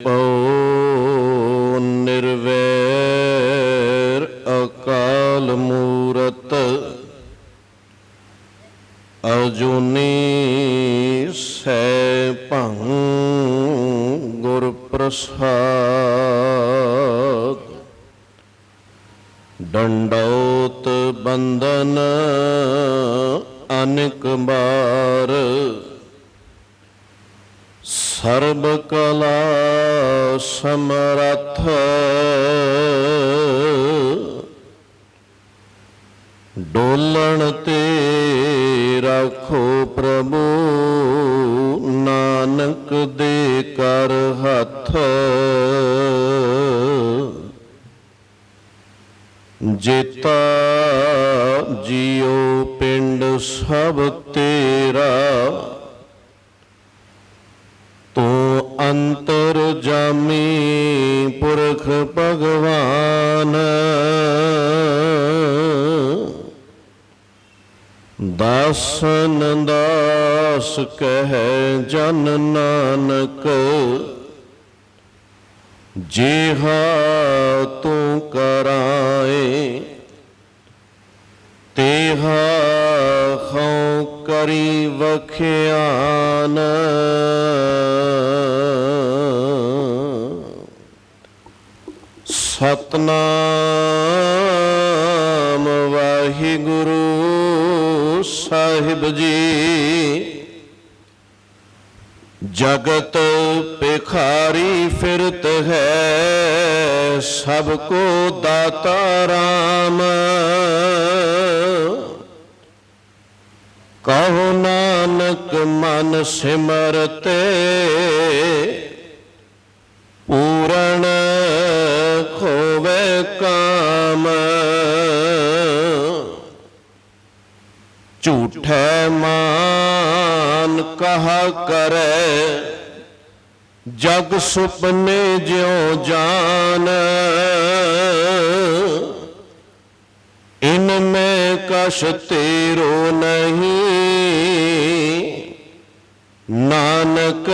ਪਉ ਨਿਰਵੈਰ ਅਕਾਲ ਮੂਰਤ ਅਜੂਨੀ ਸੈਭੰ ਗੁਰ ਪ੍ਰਸਾਦ। ਡੰਡੌਤ ਬੰਦਨ ਅਨੇਕ ਬਾਰ ਸਰਬ ਕਲਾ ਸਮਰੱਥ। ਡੋਲਣ ਤੇ ਰੱਖੋ ਪ੍ਰਭੂ ਨਾਨਕ ਦੇ ਕਰ ਹੱਥ। ਜੇਤਾ ਜੀਉ ਪਿੰਡ ਸਭ ਤੇਰਾ ਤੂੰ ਅੰਤਰ ਜਾਮੀ ਪੁਰਖ ਭਗਵਾਨ। ਦਾਸਨ ਦਾਸ ਕਹਿ ਜਨ ਨਾਨਕ ਜਿਹਾ ਤੂੰ ਕਰਾਏ ਤੇਹਾ ਹਉ ਕਰੀ ਵਖਿਆਨ। ਸਤਨਾਮ ਵਾਹਿਗੁਰੂ ਸਾਹਿਬ ਜੀ। ਜਗਤ ਭਿਖਾਰੀ ਫਿਰਤ ਹੈ ਸਭ ਕੋ ਦਾਤਾ ਰਾਮ। ਕਹੋ ਨਾਨਕ ਮਨ ਸਿਮਰਤੇ ਪੂਰਨ ਖੋਵੇ ਕਾਮ। ਝੂਠੇ ਮਾਨ ਕਹਾ ਕਰੇ ਜਗ ਸੁਪਨੇ ਜਿਉ ਜਾਨ। ਇਨਮੇ ਕਛ ਤੇਰੋ ਨਹੀਂ ਨਾਨਕ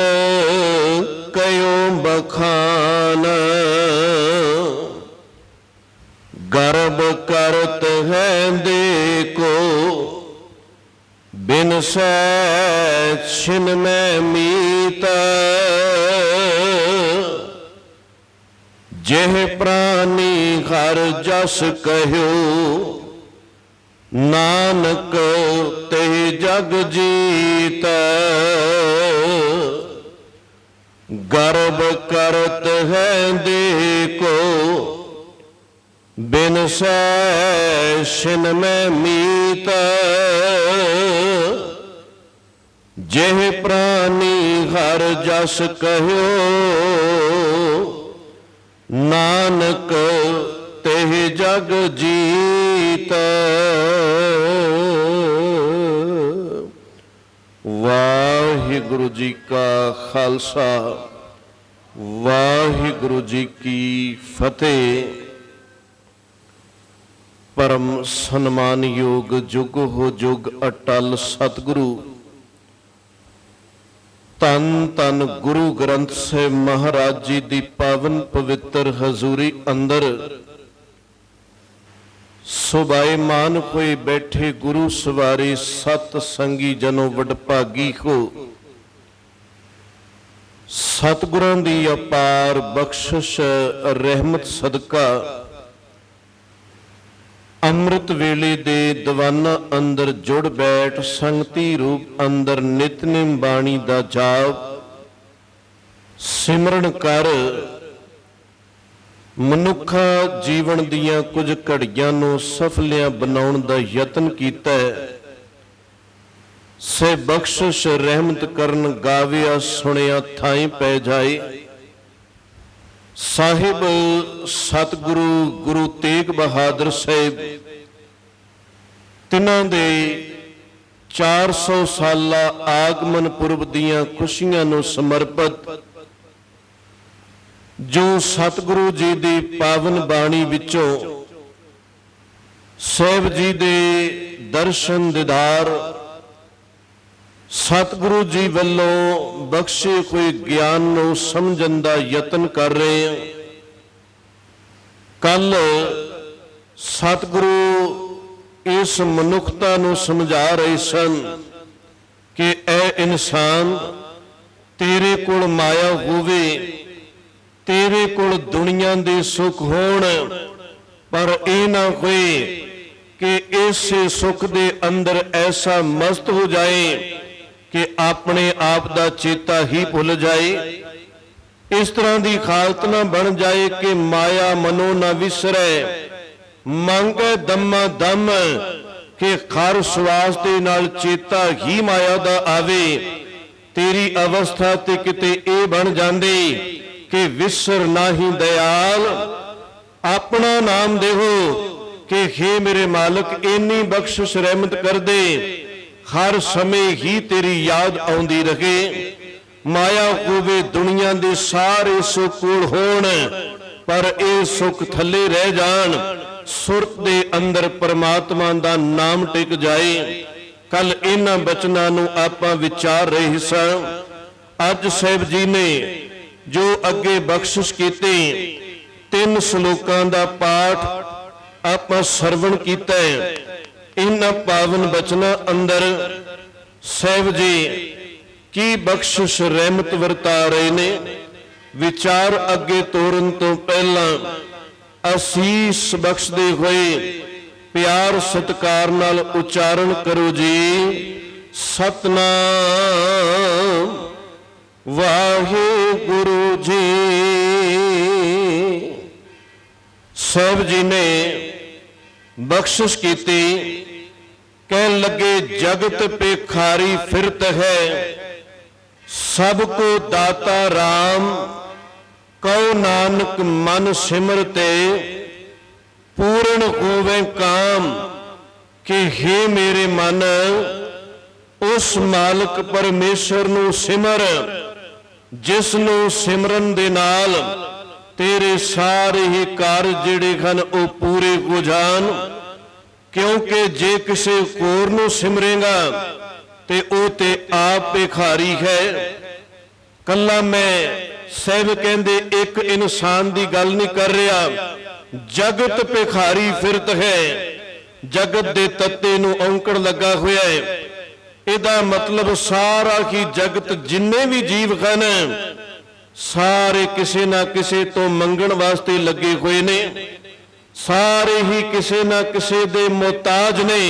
ਕਯੋ ਬਖਾਨ। ਗਰਬ ਕਰਤ ਹੈ ਦੇਖੋ ਬਿਨ ਸੈ ਛਿਨ ਮੈਂ ਮੀਤ। ਜਿਹ ਪ੍ਰਾਨੀ ਹਰ ਜਸ ਕਹਿਓ ਨਾਨਕ ਤੇ ਜਗ ਜੀਤ। ਗਰਬ ਕਰਤ ਹੈ ਦੇਖੋ ਬਿਨ ਸੈ ਛਿਨ ਮੈਂ ਮੀਤ। ਜਿਹ ਪ੍ਰਾਨੀ ਹਰ ਜਸ ਕਹਿਓ ਨਾਨਕ ਤਿਹ ਜਗ ਜੀਤ। ਵਾਹਿਗੁਰੂ ਜੀ ਕਾ ਖਾਲਸਾ ਵਾਹਿਗੁਰੂ ਜੀ ਕੀ ਫਤਿਹ। ਪਰਮ ਸਨਮਾਨਯੋਗ ਜੁਗ ਹੋ ਜੁਗ ਅਟਲ ਸਤਿਗੁਰੂ ਧੰਨ ਧੰਨ ਗੁਰੂ ਗ੍ਰੰਥ ਸਾਹਿਬ ਮਹਾਰਾਜ ਜੀ ਦੀ ਪਾਵਨ ਪਵਿੱਤਰ ਹਜ਼ੂਰੀ ਅੰਦਰ ਸੁਭਾਈਮਾਨ ਹੋਏ ਬੈਠੇ ਗੁਰੂ ਸਵਾਰੀ ਸਤ ਸੰਗੀ ਜਨੋ ਵਡਭਾਗੀ ਹੋ। ਸਤਿਗੁਰਾਂ ਦੀ ਅਪਾਰ ਬਖਸ਼ਿਸ਼ ਰਹਿਮਤ ਸਦਕਾ ਅੰਮ੍ਰਿਤ ਵੇਲੇ ਦੇ ਦੀਵਾਨਾਂ ਅੰਦਰ ਜੁੜ ਬੈਠ ਸੰਗਤੀ ਰੂਪ ਅੰਦਰ ਨਿਤਨੇਮ ਬਾਣੀ ਦਾ ਜਾਪ ਸਿਮਰਨ ਕਰ ਮਨੁੱਖਾ ਜੀਵਨ ਦੀਆਂ ਕੁਝ ਘੜੀਆਂ ਨੂੰ ਸਫਲਿਆਂ ਬਣਾਉਣ ਦਾ ਯਤਨ ਕੀਤਾ। ਸੇ ਬਖਸ਼ਿਸ਼ ਰਹਿਮਤ ਕਰਨ ਗਾਵਿਆ ਸੁਣਿਆ ਥਾਈ ਪੈ ਜਾਏ। ਸਾਹਿਬ ਸਤਿਗੁਰੂ ਗੁਰੂ ਤੇਗ ਬਹਾਦਰ ਸਾਹਿਬ ਤਿਨਾਂ ਦੇ 400 ਸਾਲਾ ਆਗਮਨ ਪੁਰਬ ਦੀਆਂ ਖੁਸ਼ੀਆਂ ਨੂੰ ਸਮਰਪਿਤ ਜੋ ਸਤਿਗੁਰੂ ਜੀ ਦੀ ਪਾਵਨ ਬਾਣੀ ਵਿੱਚੋਂ ਸਾਹਿਬ ਜੀ ਦੇ ਦਰਸ਼ਨ ਦੀਦਾਰ ਸਤਿਗੁਰੂ ਜੀ ਵੱਲੋਂ ਬਖਸ਼ੇ ਹੋਏ ਗਿਆਨ ਨੂੰ ਸਮਝਣ ਦਾ ਯਤਨ ਕਰ ਰਹੇ ਹਾਂ। ਕੱਲ ਸਤਿਗੁਰੂ ਇਸ ਮਨੁੱਖਤਾ ਨੂੰ ਸਮਝਾ ਰਹੇ ਸਨ ਕਿ ਇਹ ਇਨਸਾਨ, ਤੇਰੇ ਕੋਲ ਮਾਇਆ ਹੋਵੇ, ਤੇਰੇ ਕੋਲ ਦੁਨੀਆ ਦੇ ਸੁੱਖ ਹੋਣ, ਪਰ ਇਹ ਨਾ ਹੋਏ ਕਿ ਇਸੇ ਸੁੱਖ ਦੇ ਅੰਦਰ ਐਸਾ ਮਸਤ ਹੋ ਜਾਏ ਕਿ ਆਪਣੇ ਆਪ ਦਾ ਚੇਤਾ ਹੀ ਭੁੱਲ ਜਾਏ। ਇਸ ਤਰ੍ਹਾਂ ਦੀ ਹਾਲਤ ਨਾ ਬਣ ਜਾਏ ਕਿ ਮਾਇਆ ਮਨੋ ਨਾ ਵਿਸਰੈ, ਮੰਗੈ ਦਮਾ ਦਮ, ਕਿ ਹਰ ਸਵਾਸ ਦੇ ਨਾਲ ਚੇਤਾ ਹੀ ਮਾਇਆ ਦਾ ਆਵੇ। ਤੇਰੀ ਅਵਸਥਾ ਤੇ ਕਿਤੇ ਇਹ ਬਣ ਜਾਂਦੀ ਕਿ ਵਿਸਰ ਨਾਹੀ ਦਇਆਲ, ਆਪਣਾ ਨਾਮ ਦੇਹੋ ਕਿ ਹੇ ਮੇਰੇ ਮਾਲਕ ਇੰਨੀ ਬਖਸ਼ਿਸ਼ ਰਹਿਮਤ ਕਰ ਦੇ, ਹਰ ਸਮੇਂ ਹੀ ਤੇਰੀ ਯਾਦ ਆਉਂਦੀ ਰਹੇ। ਮਾਇਆ ਹੋਵੇ, ਦੁਨੀਆ ਦੇ ਸਾਰੇ ਸੁੱਖ ਕੋਲ ਹੋਣ, ਪਰ ਇਹ ਸੁੱਖ ਥੱਲੇ ਰਹਿ ਜਾਣ, ਸੁਰਤ ਦੇ ਅੰਦਰ ਪਰਮਾਤਮਾ ਦਾ ਨਾਮ ਟਿਕ ਜਾਏ। ਕੱਲ ਇਹਨਾਂ ਬਚਨਾਂ ਨੂੰ ਆਪਾਂ ਵਿਚਾਰ ਰਹੇ ਸਾਂ। ਅੱਜ ਸਾਹਿਬ ਜੀ ਨੇ ਜੋ ਅੱਗੇ ਬਖਸ਼ਿਸ਼ ਕੀਤੀ, 3 ਸ਼ਲੋਕਾਂ ਦਾ ਪਾਠ ਆਪਾਂ ਸਰਵਣ ਕੀਤਾ ਹੈ। ਇਹਨਾਂ ਪਾਵਨ ਬਚਨਾਂ ਅੰਦਰ ਸਾਹਿਬ ਜੀ ਕੀ ਬਖਸ਼ਿਸ਼ ਰਹਿਮਤ ਵਰਤਾ ਰਹੇ ਨੇ। ਵਿਚਾਰ ਅੱਗੇ ਤੋਰਨ ਤੋਂ ਪਹਿਲਾਂ ਅਸੀਸ ਬਖਸ਼ਦੇ ਹੋਏ ਪਿਆਰ ਸਤਿਕਾਰ ਨਾਲ ਉਚਾਰਨ ਕਰੋ ਜੀ, ਸਤਨਾਮ ਵਾਹਿਗੁਰੂ ਜੀ। ਸਾਹਿਬ ਜੀ ਨੇ ਬਖਸ਼ਿਸ਼ ਕੀਤੀ, ਕਹਿਣ ਲੱਗੇ ਜਗਤ ਭਿਖਾਰੀ ਫਿਰਤ ਹੈ, ਸਭ ਕੋ ਦਾਤਾ ਰਾਮ, ਕਉ ਨਾਨਕ ਮਨ ਸਿਮਰਤੇ, ਪੂਰਨ ਹੋਵੇ ਕਾਮ। ਕਿ ਹੇ ਮੇਰੇ ਮਨ, ਉਸ ਮਾਲਕ ਪਰਮੇਸ਼ਰ ਨੂੰ ਸਿਮਰ, ਜਿਸ ਨੂੰ ਸਿਮਰਨ ਦੇ ਨਾਲ ਤੇਰੇ ਸਾਰੇ ਹੀ ਕਾਰਜ ਜਿਹੜੇ ਹਨ ਉਹ ਪੂਰੇ ਹੋ ਜਾਣ। ਕਿਉਂਕਿ ਜੇ ਕਿਸੇ ਹੋਰ ਨੂੰ ਸਿਮਰੇਗਾ ਤੇ ਉਹ ਤੇ ਆਪ ਭਿਖਾਰੀ ਹੈ। ਕੱਲਾ ਮੈਂ ਸਾਹਿਬ ਕਹਿੰਦੇ ਇੱਕ ਇਨਸਾਨ ਦੀ ਗੱਲ ਨਹੀਂ ਕਰ ਰਿਹਾ, ਜਗਤ ਭਿਖਾਰੀ ਫਿਰਤ ਹੈ। ਜਗਤ ਦੇ ਤੱਤੇ ਨੂੰ ਔਂਕੜ ਲੱਗਾ ਹੋਇਆ ਹੈ। ਇਹਦਾ ਮਤਲਬ ਸਾਰਾ ਹੀ ਜਗਤ, ਜਿੰਨੇ ਵੀ ਜੀਵ ਹਨ, ਸਾਰੇ ਕਿਸੇ ਨਾ ਕਿਸੇ ਤੋਂ ਮੰਗਣ ਵਾਸਤੇ ਲੱਗੇ ਹੋਏ ਨੇ। ਸਾਰੇ ਹੀ ਕਿਸੇ ਨਾ ਕਿਸੇ ਦੇ ਮੁਹਤਾਜ ਨੇ।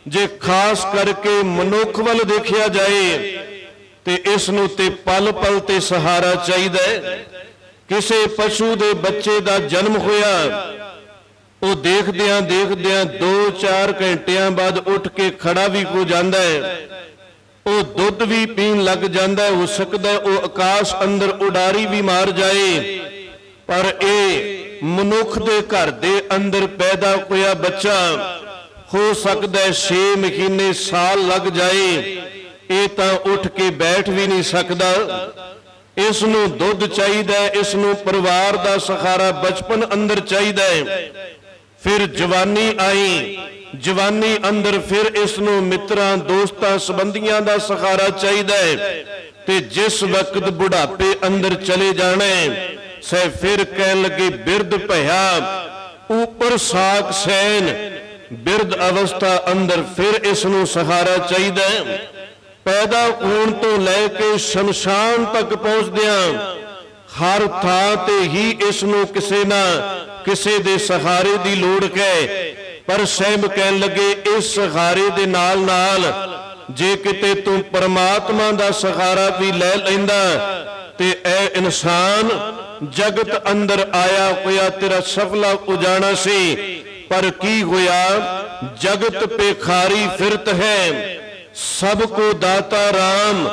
ਜੇ ਖਾਸ ਕਰਕੇ ਮਨੁੱਖ ਵੱਲ ਦੇਖਿਆ ਜਾਏ ਤੇ ਇਸ ਨੂੰ ਤੇ ਪਲ ਪਲ ਤੇ ਸਹਾਰਾ ਚਾਹੀਦਾ ਹੈ। ਕਿਸੇ ਪਸ਼ੂ ਦੇ ਬੱਚੇ ਦਾ ਜਨਮ ਹੋਇਆ, ਉਹ ਦੇਖਦਿਆਂ ਦੇਖਦਿਆਂ 2-4 ਘੰਟਿਆਂ ਬਾਅਦ ਉੱਠ ਕੇ ਖੜਾ ਵੀ ਹੋ ਜਾਂਦਾ ਹੈ। ਉਹ ਦੁੱਧ ਵੀ ਪੀਣ ਲੱਗ ਜਾਂਦਾ ਹੈ। ਹੋ ਸਕਦਾ ਉਹ ਆਕਾਸ਼ ਅੰਦਰ ਉਡਾਰੀ ਵੀ ਮਾਰ ਜਾਏ, ਪਰ ਇਹ ਮਨੁੱਖ ਦੇ ਘਰ ਦੇ ਅੰਦਰ ਪੈਦਾ ਹੋਇਆ ਬੱਚਾ ਹੋ ਸਕਦਾ 6 ਮਹੀਨੇ ਸਾਲ ਲੱਗ ਜਾਏ, ਇਹ ਤਾਂ ਉੱਠ ਕੇ ਬੈਠ ਵੀ ਨਹੀਂ ਸਕਦਾ। ਇਸ ਨੂੰ ਦੁੱਧ ਚਾਹੀਦਾ ਹੈ, ਇਸ ਨੂੰ ਪਰਿਵਾਰ ਦਾ ਸਹਾਰਾ ਬਚਪਨ ਅੰਦਰ ਚਾਹੀਦਾ ਹੈ। ਫਿਰ ਜਵਾਨੀ ਆਈ, ਜਵਾਨੀ ਅੰਦਰ ਫਿਰ ਇਸ ਨੂੰ ਮਿੱਤਰਾਂ ਦੋਸਤਾਂ ਸੰਬੰਧੀਆਂ ਦਾ ਸਹਾਰਾ ਚਾਹੀਦਾ ਹੈ। ਤੇ ਜਿਸ ਵਕਤ ਬੁਢਾਪੇ ਅੰਦਰ ਚਲੇ ਜਾਣਾ ਸਹਿ ਫਿਰ ਕਹਿਣ ਲੱਗੇ ਬਿਰਧ ਭਇਆ ਉਪਰ ਸਾਖ ਸੈਨ। ਬਿਰਧ ਅਵਸਥਾ ਅੰਦਰ ਫਿਰ ਇਸ ਨੂੰ ਸਹਾਰਾ ਚਾਹੀਦਾ ਹੈ। ਪੈਦਾ ਹੋਣ ਤੋਂ ਲੈ ਕੇ ਸ਼ਮਸ਼ਾਨ ਤੱਕ ਪਹੁੰਚਦਿਆਂ ਹਰ ਥਾਂ ਤੇ ਹੀ ਇਸ ਨੂੰ ਕਿਸੇ ਨਾ ਕਿਸੇ ਦੇ ਸਹਾਰੇ ਦੀ ਲੋੜ ਹੈ। ਪਰ ਸਾਹਿਬ ਕਹਿਣ ਲੱਗੇ ਇਸ ਸਹਾਰੇ ਦੇ ਨਾਲ ਨਾਲ ਜੇ ਕਿਤੇ ਤੂੰ ਪਰਮਾਤਮਾ ਦਾ ਸਹਾਰਾ ਵੀ ਲੈ ਲੈਂਦਾ ਤੇ ਇਹ ਇਨਸਾਨ ਜਗਤ ਅੰਦਰ ਆਇਆ ਹੋਇਆ ਤੇਰਾ ਸਫਲਾ ਉਜਾਣਾ ਸੀ। ਪਰ ਕੀ ਹੋਇਆ? ਜਗਤ ਭਿਖਾਰੀ ਫਿਰਤ ਹੈ, ਸਭ ਕੋ ਦਾਤਾ ਰਾਮ।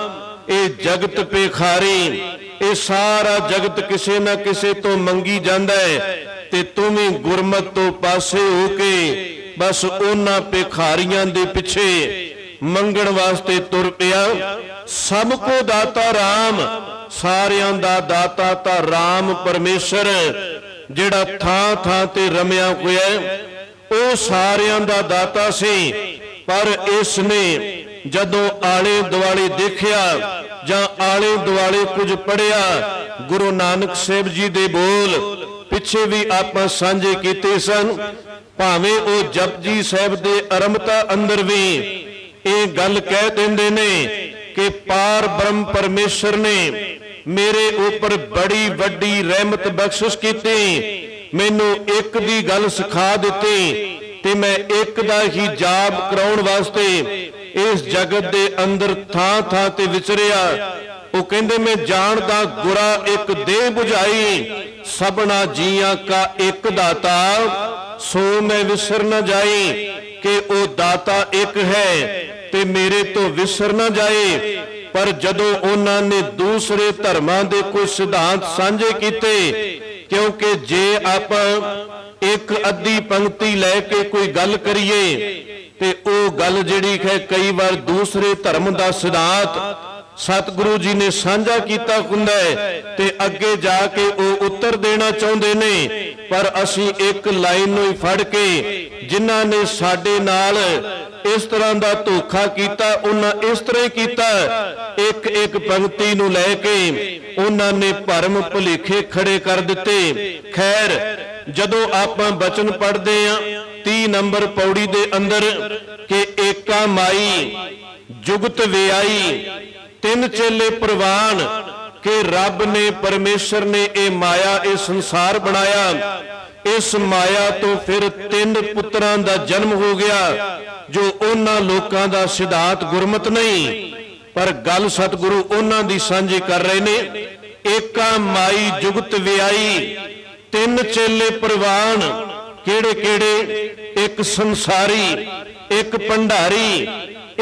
ਇਹ ਜਗਤ ਭਿਖਾਰੀ, ਇਹ ਸਾਰਾ ਜਗਤ ਕਿਸੇ ਨਾ ਕਿਸੇ ਤੋਂ ਮੰਗੀ ਜਾਂਦਾ ਹੈ ਤੇ ਤੂੰ ਵੀ ਗੁਰਮਤ ਤੋਂ ਪਾਸੇ ਹੋ ਕੇ ਬਸ ਉਹਨਾਂ ਭਿਖਾਰੀਆਂ ਦੇ ਪਿੱਛੇ ਮੰਗਣ ਵਾਸਤੇ ਤੁਰ ਪਿਆ। ਸਭ ਕੋ ਦਾਤਾ ਰਾਮ, ਸਾਰਿਆਂ ਦਾ ਦਾਤਾ ਤਾਂ ਰਾਮ ਪਰਮੇਸ਼ਰ ਜਿਹੜਾ ਥਾਂ ਥਾਂ ਤੇ ਰਮਿਆ ਹੋਇਆ, ਉਹ ਸਾਰਿਆਂ ਦਾ ਦਾਤਾ ਸੀ। ਪਰ ਇਸ ਨੇ ਜਦੋਂ ਆਲੇ ਦੁਆਲੇ ਦੇਖਿਆ ਜਾਂ ਆਲੇ ਦੁਆਲੇ ਕੁਝ ਪੜਿਆ, ਗੁਰੂ ਨਾਨਕ ਸਾਹਿਬ ਜੀ ਦੇ ਬੋਲ ਪਿੱਛੇ ਵੀ ਆਪਾਂ ਸਾਂਝੇ ਕੀਤੇ ਸਨ। ਭਾਵੇਂ ਉਹ ਜਪਜੀ ਸਾਹਿਬ ਦੇ ਆਰੰਭਤਾ ਅੰਦਰ ਵੀ ਇਹ ਗੱਲ ਕਹਿ ਦਿੰਦੇ ਨੇ ਕਿ ਪਾਰ ਬ੍ਰਹਮ ਪਰਮੇਸ਼ਰ ਨੇ ਮੇਰੇ ਉੱਪਰ ਬੜੀ ਵੱਡੀ ਰਹਿਮਤ ਬਖਸ਼ਿਸ਼ ਕੀਤੀ, ਮੈਨੂੰ ਇੱਕ ਦੀ ਗੱਲ ਸਿਖਾ ਦਿੱਤੀ ਤੇ ਮੈਂ ਇੱਕ ਦਾ ਹੀ ਜਾਪ ਕਰਾਉਣ ਵਾਸਤੇ ਇਸ ਜਗਤ ਦੇ ਅੰਦਰ ਥਾਂ ਥਾਂ ਤੇ ਵਿਚਰਿਆ। ਉਹ ਕਹਿੰਦੇ ਮੈਂ ਜਾਣਦਾ ਗੁਰਾ ਇੱਕ ਦੇਹ 부ਝਾਈ, ਸਭਨਾ ਜੀਆਂ ਕਾ ਇੱਕ ਦਾਤਾ, ਸੋ ਮੈਂ ਵਿਸਰ ਨਾ ਜਾਈ ਕਿ ਉਹ ਦਾਤਾ ਇੱਕ ਹੈ ਤੇ ਮੇਰੇ ਤੋਂ ਵਿਸਰ ਨਾ ਜਾਏ। ਪਰ ਜਦੋਂ ਉਹਨਾਂ ਨੇ ਦੂਸਰੇ ਧਰਮਾਂ ਦੇ ਕੋਈ ਸਿਧਾਂਤ ਸਾਂਝੇ ਕੀਤੇ, ਕਿਉਂਕਿ ਜੇ ਆਪਾਂ ਇੱਕ ਅੱਧੀ ਪੰਕਤੀ ਲੈ ਕੇ ਕੋਈ ਗੱਲ ਕਰੀਏ ਤੇ ਉਹ ਗੱਲ ਜਿਹੜੀ ਹੈ ਕਈ ਵਾਰ ਦੂਸਰੇ ਧਰਮ ਦਾ ਸਿਧਾਂਤ ਸਤਿਗੁਰੂ ਜੀ ਨੇ ਸਾਂਝਾ ਕੀਤਾ ਹੁੰਦਾ ਹੈ ਤੇ ਅੱਗੇ ਜਾ ਕੇ ਉਹ ਉੱਤਰ ਦੇਣਾ ਚਾਹੁੰਦੇ ਨੇ। ਪਰ ਅਸੀਂ ਇੱਕ ਲਾਈਨ ਨੂੰ ਹੀ ਫੜ ਕੇ, ਜਿਨ੍ਹਾਂ ਨੇ ਸਾਡੇ ਨਾਲ ਇਸ ਤਰ੍ਹਾਂ ਦਾ ਧੋਖਾ ਕੀਤਾ ਉਹਨਾਂ ਇਸ ਤਰ੍ਹਾਂ ਹੀ ਕੀਤਾ, ਇੱਕ ਇੱਕ ਪੰਕਤੀ ਨੂੰ ਲੈ ਕੇ ਉਹਨਾਂ ਨੇ ਭਰਮ ਭੁਲੇਖੇ ਖੜੇ ਕਰ ਦਿੱਤੇ। ਖੈਰ, ਜਦੋਂ ਆਪਾਂ ਬਚਨ ਪੜ੍ਹਦੇ ਆਂ 30 ਨੰਬਰ ਪੌੜੀ ਦੇ ਅੰਦਰ ਕਿ ਏਕਾ ਮਾਈ ਜੁਗਤ ਵਿਆਈ ਤਿੰਨ ਚੇਲੇ ਪ੍ਰਵਾਨ, ਕਿ ਰੱਬ ਨੇ ਪਰਮੇਸ਼ਰ ਨੇ ਇਹ ਮਾਇਆ ਇਹ ਸੰਸਾਰ ਬਣਾਇਆ, ਇਸ ਮਾਇਆ ਤੋਂ ਫਿਰ 3 ਪੁੱਤਰਾਂ ਦਾ ਜਨਮ ਹੋ ਗਿਆ, ਜੋ ਉਹਨਾਂ ਲੋਕਾਂ ਦਾ ਸਿਧਾਂਤ ਗੁਰਮਤ ਨਹੀਂ, ਪਰ ਗੱਲ ਸਤਿਗੁਰੂ ਉਹਨਾਂ ਦੀ ਸਾਂਝੀ ਕਰ ਰਹੇ ਨੇ। ਏਕਾ ਮਾਈ ਜੁਗਤ ਵਿਆਈ ਤਿੰਨ ਚੇਲੇ ਪ੍ਰਵਾਨ, ਕਿਹੜੇ ਕਿਹੜੇ? ਇੱਕ ਸੰਸਾਰੀ, ਇੱਕ ਭੰਡਾਰੀ,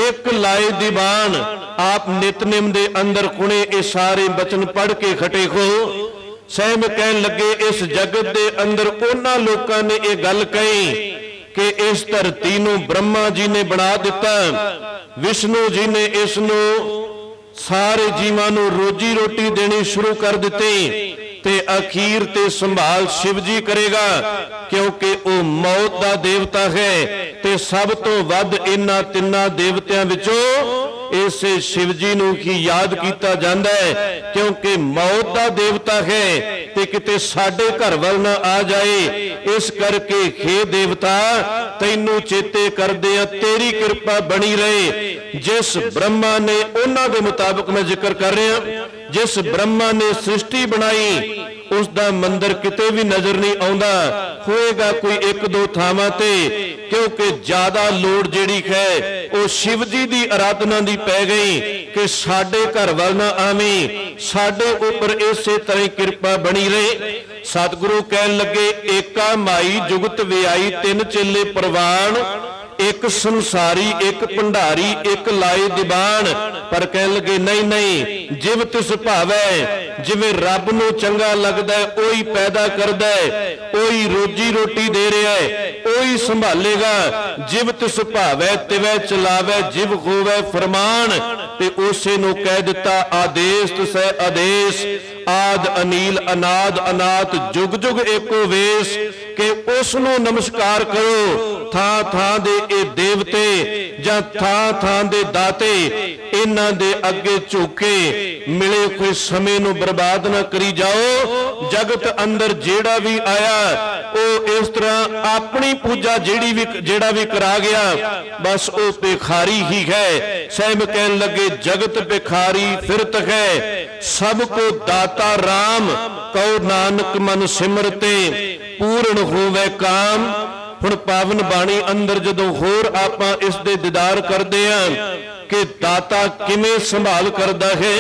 ਇੱਕ ਲਾਏ ਦੀਵਾਨ। ਆਪ ਨਿਤਨੇਮ ਦੇ ਅੰਦਰ ਹੁਣੇ ਇਹ ਸਾਰੇ ਬਚਨ ਪੜ੍ਹ ਕੇ ਖਟੇ ਹੋ। ਸਹਿਬ ਕਹਿਣ ਲੱਗੇ ਇਸ ਜਗਤ ਦੇ ਅੰਦਰ ਉਹਨਾਂ ਲੋਕਾਂ ਨੇ ਇਹ ਗੱਲ ਕਹੀ ਕਿ ਇਸ ਧਰਤੀ ਨੂੰ ਬ੍ਰਹਮਾ ਜੀ ਨੇ ਬਣਾ ਦਿੱਤਾ, ਵਿਸ਼ਨੂੰ ਜੀ ਨੇ ਇਸ ਨੂੰ ਸਾਰੇ ਜੀਵਾਂ ਨੂੰ ਰੋਜੀ ਰੋਟੀ ਦੇਣੀ ਸ਼ੁਰੂ ਕਰ ਦਿੱਤੀ ਤੇ ਅਖੀਰ ਤੇ ਸੰਭਾਲ ਸ਼ਿਵ ਜੀ ਕਰੇਗਾ, ਕਿਉਂਕਿ ਉਹ ਮੌਤ ਦਾ ਦੇਵਤਾ ਹੈ ਤੇ ਸਭ ਤੋਂ ਵੱਧ ਇਹਨਾਂ ਤਿੰਨਾਂ ਦੇਵਤਿਆਂ ਵਿੱਚੋਂ ਇਸੇ ਸ਼ਿਵ ਜੀ ਨੂੰ ਹੀ ਯਾਦ ਕੀਤਾ ਜਾਂਦਾ ਹੈ, ਕਿਉਂਕਿ ਮੌਤ ਦਾ ਦੇਵਤਾ ਹੈ ਤੇ ਕਿਤੇ ਸਾਡੇ ਘਰ ਵੱਲ ਨਾ ਆ ਜਾਏ। ਇਸ ਕਰਕੇ ਹੇ ਦੇਵਤਾ ਤੈਨੂੰ ਚੇਤੇ ਕਰਦੇ ਆ, ਤੇਰੀ ਕਿਰਪਾ ਬਣੀ ਰਹੇ। ਜਿਸ ਬ੍ਰਹਮਾ ਨੇ, ਉਹਨਾਂ ਦੇ ਮੁਤਾਬਕ ਮੈਂ ਜ਼ਿਕਰ ਕਰ ਰਿਹਾ, ਜਿਸ ਬ੍ਰਹਮਾ ਨੇ ਸ੍ਰਿਸ਼ਟੀ ਬਣਾਈ ਉਸ ਦਾ ਮੰਦਰ ਕਿਤੇ ਵੀ ਨਜ਼ਰ ਨਹੀਂ ਆਉਂਦਾ, ਹੋਏਗਾ ਕੋਈ ਇੱਕ ਦੋ ਥਾਵਾਂ ਤੇ, ਕਿਉਂਕਿ ਜ਼ਿਆਦਾ ਲੋੜ ਜਿਹੜੀ ਹੈ ਉਹ ਸ਼ਿਵ ਜੀ ਦੀ ਆਰਾਧਨਾ ਦੀ ਪੈ ਗਈ ਕਿ ਸਾਡੇ ਘਰ ਵੱਲ ਨਾ ਆਵੀਂ, ਸਾਡੇ ਉੱਪਰ ਇਸੇ ਤਰ੍ਹਾਂ ਕਿਰਪਾ ਬਣੀ ਰਹੇ। ਸਤਿਗੁਰੂ ਕਹਿਣ ਲੱਗੇ ਏਕਾ ਮਾਈ ਜੁਗਤ ਵਿਆਈ ਤਿੰਨ ਚੇਲੇ ਪ੍ਰਵਾਨ, ਇੱਕ ਸੰਸਾਰੀ, ਇੱਕ ਭੰਡਾਰੀ, ਇੱਕ ਲਾਏ ਦੀਵਾਨ। ਪਰ ਕਹਿਣ ਲੱਗੇ ਨਹੀਂ ਨਹੀਂ, ਜਿਵ ਤਿਸ ਭਾਵੈ, ਜਿਵੇਂ ਰੱਬ ਨੂੰ ਚੰਗਾ ਲੱਗਦਾ ਉਹੀ ਪੈਦਾ ਕਰਦਾ ਹੈ, ਉਹੀ ਰੋਜੀ ਰੋਟੀ ਦੇ ਰਿਹਾ ਹੈ, ਉਹੀ ਸੰਭਾਲੇਗਾ। ਜਿਵ ਤਿਸ ਭਾਵੈ ਤਿਵੈ ਚਲਾਵੈ, ਜਿਵ ਹੋਵੈ ਫਰਮਾਨ। ਤੇ ਉਸੇ ਨੂੰ ਕਹਿ ਦਿੱਤਾ ਆਦੇਸ਼ ਤਿਸੈ ਆਦੇਸ਼, ਆਦ ਅਨੀਲ ਅਨਾਦ ਅਨਾਥ ਜੁਗ ਜੁਗ ਏਕੋ ਵੇਸ, ਕਿ ਉਸ ਨੂੰ ਨਮਸਕਾਰ ਕਰੋ। ਥਾਂ ਥਾਂ ਦੇ ਇਹ ਦੇਵਤੇ ਜਾਂ ਥਾਂ ਥਾਂ ਦੇ ਦਾਤੇ, ਇਹਨਾਂ ਦੇ ਅੱਗੇ ਝੁਕੇ ਮਿਲੇ ਕੋਈ ਸਮੇਂ ਨੂੰ ਬਰਬਾਦ ਨਾ ਕਰੀ ਜਾਓ। ਜਗਤ ਅੰਦਰ ਜਿਹੜਾ ਵੀ ਆਇਆ ਉਹ ਇਸ ਤਰ੍ਹਾਂ ਆਪਣੀ ਪੂਜਾ ਜਿਹੜਾ ਵੀ ਕਰਾ ਗਿਆ, ਬਸ ਉਹ ਭਿਖਾਰੀ ਹੀ ਹੈ। ਸਹਿਬ ਕਹਿਣ ਲੱਗੇ ਜਗਤ ਭਿਖਾਰੀ ਫਿਰਤ ਹੈ, ਸਭ ਕੋ ਦਾਤਾ ਰਾਮ, ਕਉ ਨਾਨਕ ਮਨ ਸਿਮਰਤੇ ਪੂਰਨ ਹੋਵੇ ਕਾਮ। ਹੁਣ ਪਾਵਨ ਬਾਣੀ ਅੰਦਰ ਜਦੋਂ ਹੋਰ ਆਪਾਂ ਇਸ ਦੇ ਦੀਦਾਰ ਕਰਦੇ ਆਂ ਕਿ ਦਾਤਾ ਕਿਵੇਂ ਸੰਭਾਲ ਕਰਦਾ ਹੈ,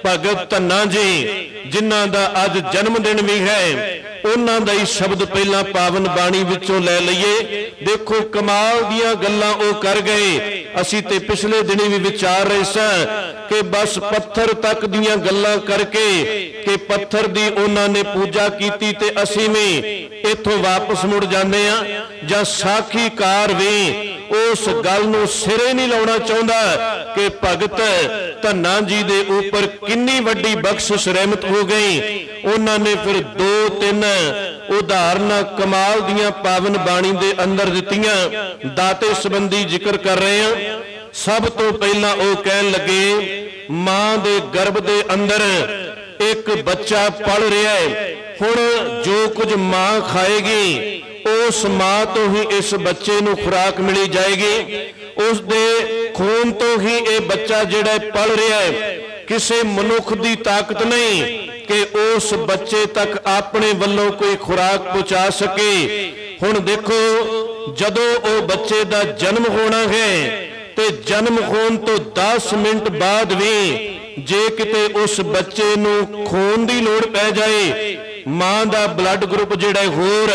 ਭਗਤ ਧੰਨਾ ਜੀ ਜਿਨ੍ਹਾਂ ਦਾ ਅੱਜ ਜਨਮ ਦਿਨ ਵੀ ਹੈ, ਉਹਨਾਂ ਦਾ ਹੀ ਸ਼ਬਦ ਪਹਿਲਾਂ ਪਾਵਨ ਬਾਣੀ ਵਿੱਚੋਂ ਲੈ ਲਈਏ। ਦੇਖੋ ਕਮਾਲ ਦੀਆਂ ਗੱਲਾਂ ਉਹ ਕਰ ਗਏ। ਅਸੀਂ ਤੇ ਪਿਛਲੇ ਦਿਨੀ ਵੀ ਵਿਚਾਰ ਰਹੇ ਸਾਂ ਕਿ ਬਸ ਪੱਥਰ ਤੱਕ ਦੀਆਂ ਗੱਲਾਂ ਕਰਕੇ ਕਿ ਪੱਥਰ ਦੀ ਉਹਨਾਂ ਨੇ ਪੂਜਾ ਕੀਤੀ ਤੇ ਅਸੀਂ ਵੀ ਇੱਥੋਂ ਵਾਪਸ ਮੁੜ ਜਾਂਦੇ ਆ। ਜਾਂ ਸਾਖੀਕਾਰ ਵੀ ਉਸ ਗੱਲ ਨੂੰ ਸਿਰੇ ਨਹੀਂ ਲਾਉਣਾ ਚਾਹੁੰਦਾ ਕਿ ਭਗਤ ਧੰਨਾ ਜੀ ਦੇ ਉੱਪਰ ਕਿੰਨੀ ਵੱਡੀ ਬਖਸ਼ਿਸ਼ ਰਹਿਮਤ ਹੋ ਗਈ। ਉਹਨਾਂ ਨੇ ਫਿਰ 2-3 ਉਦਾਹਰਨਾਂ ਕਮਾਲ ਦੀਆਂ ਪਾਵਨ ਬਾਣੀ ਦੇ ਅੰਦਰ ਦਿੱਤੀਆਂ। ਦਾਤੇ ਸੰਬੰਧੀ ਜ਼ਿਕਰ ਕਰ ਰਹੇ ਹਾਂ। सब तो पहला वो कहन लगे मां दे गर्भ दे अंदर एक बच्चा पल रहा है। हुण जो कुछ मां खाएगी उस मां तो ही इस बच्चे नूं खुराक मिली जाएगी। उस दे खून तो ही ये बच्चा जिहड़ा पल रहा है। किसी मनुख की ताकत नहीं कि उस बच्चे तक अपने वल्लों कोई खुराक पहुंचा सके। हुण देखो जदों वो बच्चे का जन्म होना है ते जन्म होने तो 10 मिनट बाद भी जे किते उस बच्चे नूं खून की लोड़ पै जाए, मां दा ब्लड ग्रुप जिहड़ा होर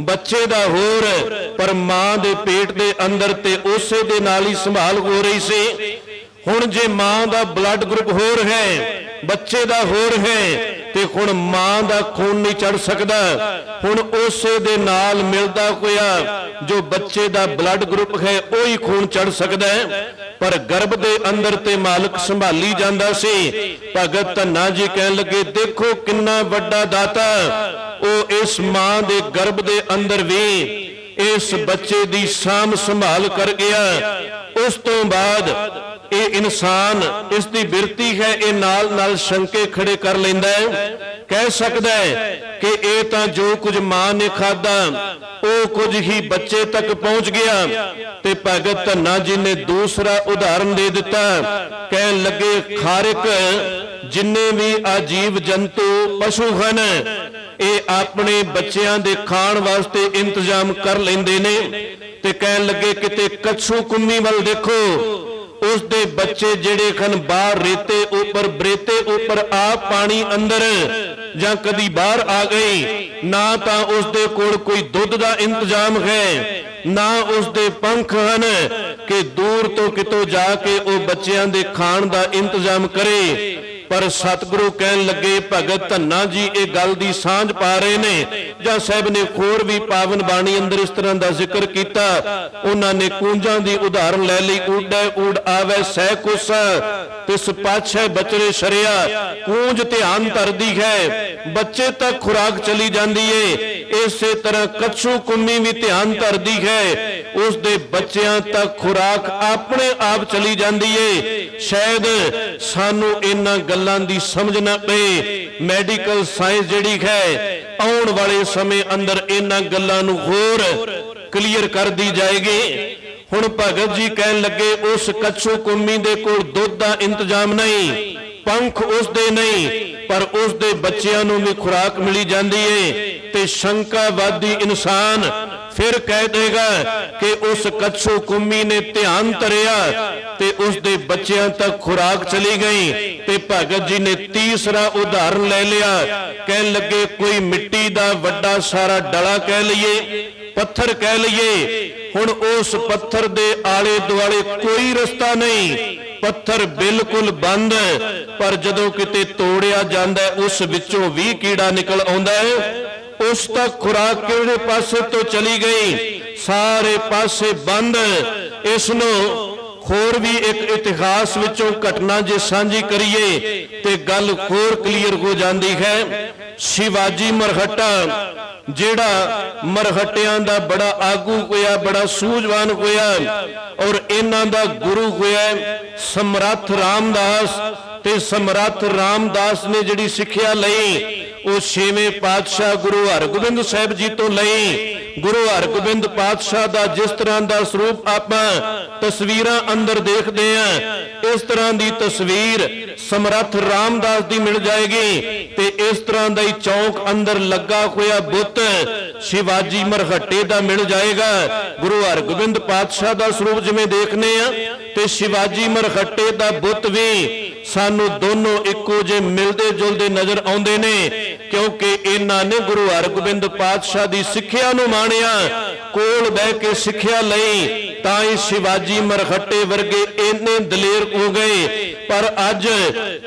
बच्चे दा होर, पर मां दे पेट दे अंदर ते उसे दे नाल ही संभाल हो रही सी। हुण जे मां दा ब्लड ग्रुप होर है बच्चे दा होर है ते हुण मां दा खून नहीं चढ़ सकदा। हुण उसे दे नाल मिलदा होया जो बच्चे दा ब्लड ग्रुप है वही खून चढ़ सकदा है। पर गर्भ दे अंदर ते मालिक संभाली जांदा सी। भगत धन्ना जी कहन लगे देखो किन्ना वड्डा दाता ओ इस मां दे गर्भ दे अंदर भी इस बच्चे दी साम संभाल कर गया। उस तो बाद ये इंसान इसकी बिरती है ये नाल नाल शंके खड़े कर लेंदा है। कह सकता है कि ये तो जो कुछ मां ने खादा वो कुछ ही बच्चे तक पहुंच गया। ते भगत धन्ना जी ने दूसरा उदाहरण दे दिता। कहन लगे खारिक जिन्ने भी आजीव जंतु पशु हैं ये अपने बच्चों के खाण वास्ते इंतजाम कर लेंदे ने। ते कहन लगे किते कच्छू कुम्मी वाल देखो उस दे बच्चे जेड़े खन बाहर रेते ऊपर बरेते ऊपर आ पानी अंदर जां कदी बाहर आ गई ना ता उस दे कोल कोई दुध दा इंतजाम है ना उस दे पंख हन कि दूर तो कितों जाके वो बच्चों दे खाण दा इंतजाम करे। पर सतगुरु कहन लगे भगत धन्ना जी ये गल दी सांझ पा रहे ने जां साहब ने होर भी पावन बाणी अंदर इस तरह का जिक्र किया। उन्होंने कूंजां दी उदाहरण ले ली। उड़ै उड़ आवे सह कुस तिस पाछे बचरे शरिया। कूंज ध्यान धरदी है बच्चे तक खुराक चली जाती है। इसे तरह कच्छू कुम्मी भी ध्यान धरदी है उस दे बच्चों तक खुराक अपने आप चली जाती है। शायद सानू इन्हां गल्लां दी समझ ना पे। मैडिकल साइंस जिहड़ी है आउण वाले समय अंदर इन्हां गल्लां नूं होर क्लीयर कर दी जाएगी। हुण भगत जी कहन लगे उस कच्छू कुम्मी दे कोल दुध दा इंतजाम नहीं, पंख उस दे नहीं, पर उस दे बच्चों नूं भी खुराक मिली जाती है। ते शंकावादी इंसान फिर कह देगा कि उस कच्छू कुम्मी ने ध्यान धरिया ते उस दे बच्चों तक खुराक चली गई। ते भगत जी ने तीसरा उदाहरण ले लिया। कहन लगे कोई मिट्टी दा वड्डा सारा डला कह लीए, पत्थर कह लीए। हुण उस पत्थर दे आले दुआले कोई रस्ता नहीं, पत्थर बिल्कुल बंद, पर जदों किते तोड़िया जांदा उस विचों भी कीड़ा निकल आउंदा है। उस तक खुराक किहड़े पासे तो चली गई, सारे पासे बंद। इसनों होर भी एक इतिहास विचों घटना जे सांझी करिए ते गल होर क्लीयर हो जाती है। शिवाजी मरहट्टा जेड़ा मरहट्टियां दा बड़ा आगू होया, बड़ा सूझवान होया और इन्हां दा गुरु होया समर्थ रामदास। ते समर्थ रामदास ने जिहड़ी सिक्ख्या लई वो 6वें पातशाह गुरु हरगोबिंद साहिब जी तो लई। गुरु हरगोबिंद पातशाह दा जिस तरह का स्वरूप आपां तस्वीरां अंदर देखते हैं इस तरह की तस्वीर समर्थ रामदास दी मिल जाएगी। ते इस तरह का ही चौंक अंदर लगा होया बुत शिवाजी मरहट्टे दा मिल जाएगा। गुरु हरगोबिंद पातशाह दा स्वरूप जिवें देखने ते शिवाजी मरहट्टे दा बुत भी सानू दोनों इको जे मिलते जुलते नजर आउंदे ने, क्योंकि इन्हां ने गुरु हरगोबिंद पातशाह दी सिक्ख्या नूं माणिया, कोल बह के सिक्ख्या लई, ताई शिवाजी मरहट्टे वर्गे इन्ने दलेर हो गए। पर अज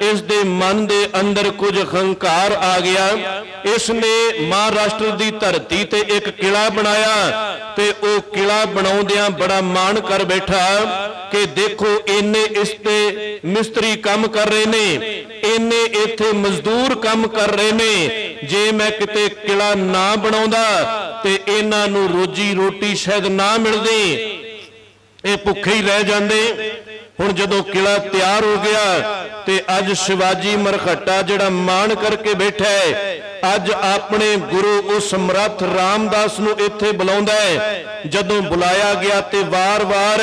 इस दे मन दे अंदर कुछ हंकार आ गया। इसने महाराष्ट्र दी धरती ते एक किला बनाया ते ओ किला बनाउंदियां बड़ा मान कर बैठा कि देखो इन्ने इस ते मिस्त्री काम कर रहे ने, इन्ने इत्थे मजदूर काम कर रहे ने। जे मैं किते किला ना बनाउंदा ते इन्हां नूं रोजी रोटी शायद ना मिलदी। ਇਹ ਭੁੱਖੇ ਹੀ ਰਹਿ ਜਾਂਦੇ। ਹੁਣ ਜਦੋਂ ਕਿਲਾ ਤਿਆਰ ਹੋ ਗਿਆ ਤੇ ਅੱਜ ਸ਼ਿਵਾਜੀ ਮਰਹੱਟਾ ਜਿਹੜਾ ਮਾਣ ਕਰਕੇ ਬੈਠਾ ਹੈ, ਅੱਜ ਆਪਣੇ ਗੁਰੂ ਉਸ ਸਮਰੱਥ ਰਾਮਦਾਸ ਨੂੰ ਇੱਥੇ ਬੁਲਾਉਂਦਾ ਹੈ। ਜਦੋਂ ਬੁਲਾਇਆ ਗਿਆ ਤੇ ਵਾਰ-ਵਾਰ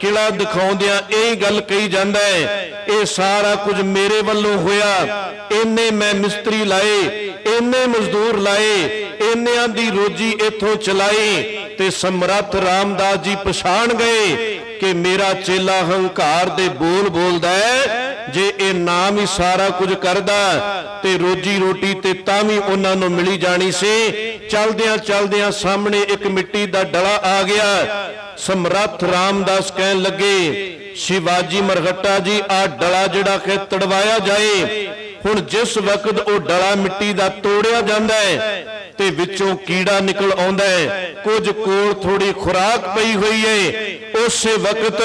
ਕਿਲਾ ਦਿਖਾਉਂਦਿਆਂ ਇਹ ਗੱਲ ਕਹੀ ਜਾਂਦਾ ਹੈ, ਇਹ ਸਾਰਾ ਕੁਝ ਮੇਰੇ ਵੱਲੋਂ ਹੋਇਆ, ਇੰਨੇ ਮੈਂ ਮਿਸਤਰੀ ਲਾਏ, ਇੰਨੇ ਮਜ਼ਦੂਰ ਲਾਏ, ਇੰਨਿਆਂ ਦੀ ਰੋਜੀ ਇੱਥੋਂ ਚਲਾਈ। ਤੇ ਸਮਰੱਥ ਰਾਮਦਾਸ ਜੀ ਪਛਾਣ ਗਏ ਕਿ ਮੇਰਾ ਚੇਲਾ ਹੰਕਾਰ ਦੇ ਬੋਲ ਬੋਲਦਾ ਹੈ, ਜੇ ਇਹ ਨਾਮ ਹੀ ਸਾਰਾ ਕੁਝ ਕਰਦਾ ਤੇ ਰੋਜੀ ਰੋਟੀ ਤੇ ਤਾਂ ਵੀ ਉਹਨਾਂ ਨੂੰ ਮਿਲੀ ਜਾਣੀ ਸੀ। ਚਲਦਿਆਂ ਚਲਦਿਆਂ ਸਾਹਮਣੇ ਇੱਕ ਮਿੱਟੀ ਦਾ ਡਲਾ ਆ ਗਿਆ। ਸਮਰੱਥ ਰਾਮਦਾਸ ਕਹਿਣ ਲੱਗੇ, ਸ਼ਿਵਾਜੀ ਮਰਹੱਟਾ ਜੀ, ਆ ਡਲਾ ਜਿਹੜਾ ਕਿ ਤੜਵਾਇਆ ਜਾਏ। ਹੁਣ ਜਿਸ ਵਕਤ ਉਹ ਡਲਾ ਮਿੱਟੀ ਦਾ ਤੋੜਿਆ ਜਾਂਦਾ ਹੈ ਤੇ ਵਿੱਚੋਂ ਕੀੜਾ ਨਿਕਲ ਆਉਂਦਾ ਹੈ, ਕੁਝ ਕੋਲ ਥੋੜੀ ਖੁਰਾਕ ਪਈ ਹੋਈ ਹੈ, ਉਸੇ ਵਕਤ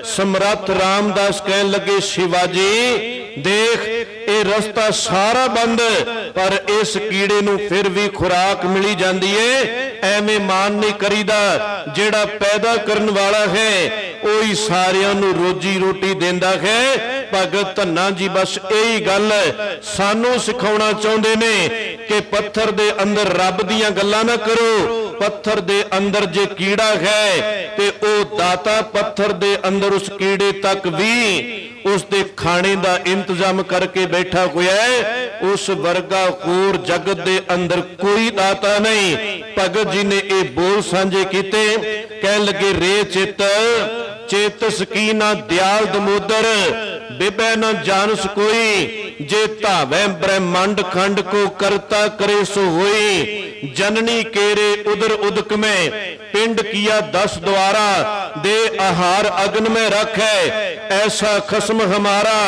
ਸਮਰੱਥ ਰਾਮਦਾਸ ਕਹਿਣ ਲੱਗੇ, ਸ਼ਿਵਾਜੀ ਦੇਖ, ਇਹ ਰਸਤਾ ਸਾਰਾ ਬੰਦ, ਪਰ ਇਸ ਕੀੜੇ ਨੂੰ ਫਿਰ ਵੀ ਖੁਰਾਕ ਮਿਲੀ ਜਾਂਦੀ ਹੈ। ਐਵੇਂ ਮਾਨ ਨਹੀਂ ਕਰੀਦਾ, ਜਿਹੜਾ ਪੈਦਾ ਕਰਨ ਵਾਲਾ ਹੈ ਉਹੀ ਸਾਰਿਆਂ ਨੂੰ ਰੋਜੀ ਰੋਟੀ ਦਿੰਦਾ ਹੈ। ਭਗਤ ਧੰਨਾ ਜੀ ਬਸ ਇਹੀ ਗੱਲ ਸਾਨੂੰ ਸਿਖਾਉਣਾ ਚਾਹੁੰਦੇ ਨੇ ਕਿ ਪੱਥਰ ਦੇ ਅੰਦਰ ਰੱਬ ਦੀਆਂ ਗੱਲਾਂ ਨਾ ਕਰੋ। ਪੱਥਰ ਦੇ ਅੰਦਰ ਜੇ ਕੀੜਾ ਹੈ ਤੇ ਉਹ ਦਾਤਾ ਪੱਥਰ ਦੇ ਅੰਦਰ ਉਸ ਕੀੜੇ ਤੱਕ ਵੀ ਉਸ ਦੇ ਖਾਣੇ ਦਾ ਇੰਤਜ਼ਾਮ ਕਰਕੇ ਬੈਠਾ ਹੋਇਆ ਹੈ। ਉਸ ਵਰਗਾ ਹੋਰ ਜਗਤ ਦੇ ਅੰਦਰ ਕੋਈ ਦਾਤਾ ਨਹੀਂ। ਭਗਤ ਜੀ ਨੇ ਇਹ ਬੋਲ ਸਾਂਝੇ ਕੀਤੇ। ਕਹਿਣ ਲੱਗੇ, ਰੇ ਚਿੱਤ ਚੇਤਸ ਕੀ ਨਾ ਦਿਆਲ ਦਮੋਦਰ, ਬਿਬੈ ਨਾ ਜਾਣਸ ਕੋਈ, ਜੇ ਧਾਵੈ ਬ੍ਰਹਮੰਡ ਖੰਡ ਕੋ ਕਰਤਾ ਕਰੇ ਸੋ ਹੋਈ। ਜਨਨੀ ਕੇਰੇ ਉਦਰ ਉਦਕ ਮੈਂ, ਪਿੰਡ ਕੀਆ 10 द्वारा, दे आहार अग्न में रखे, ऐसा खसम हमारा,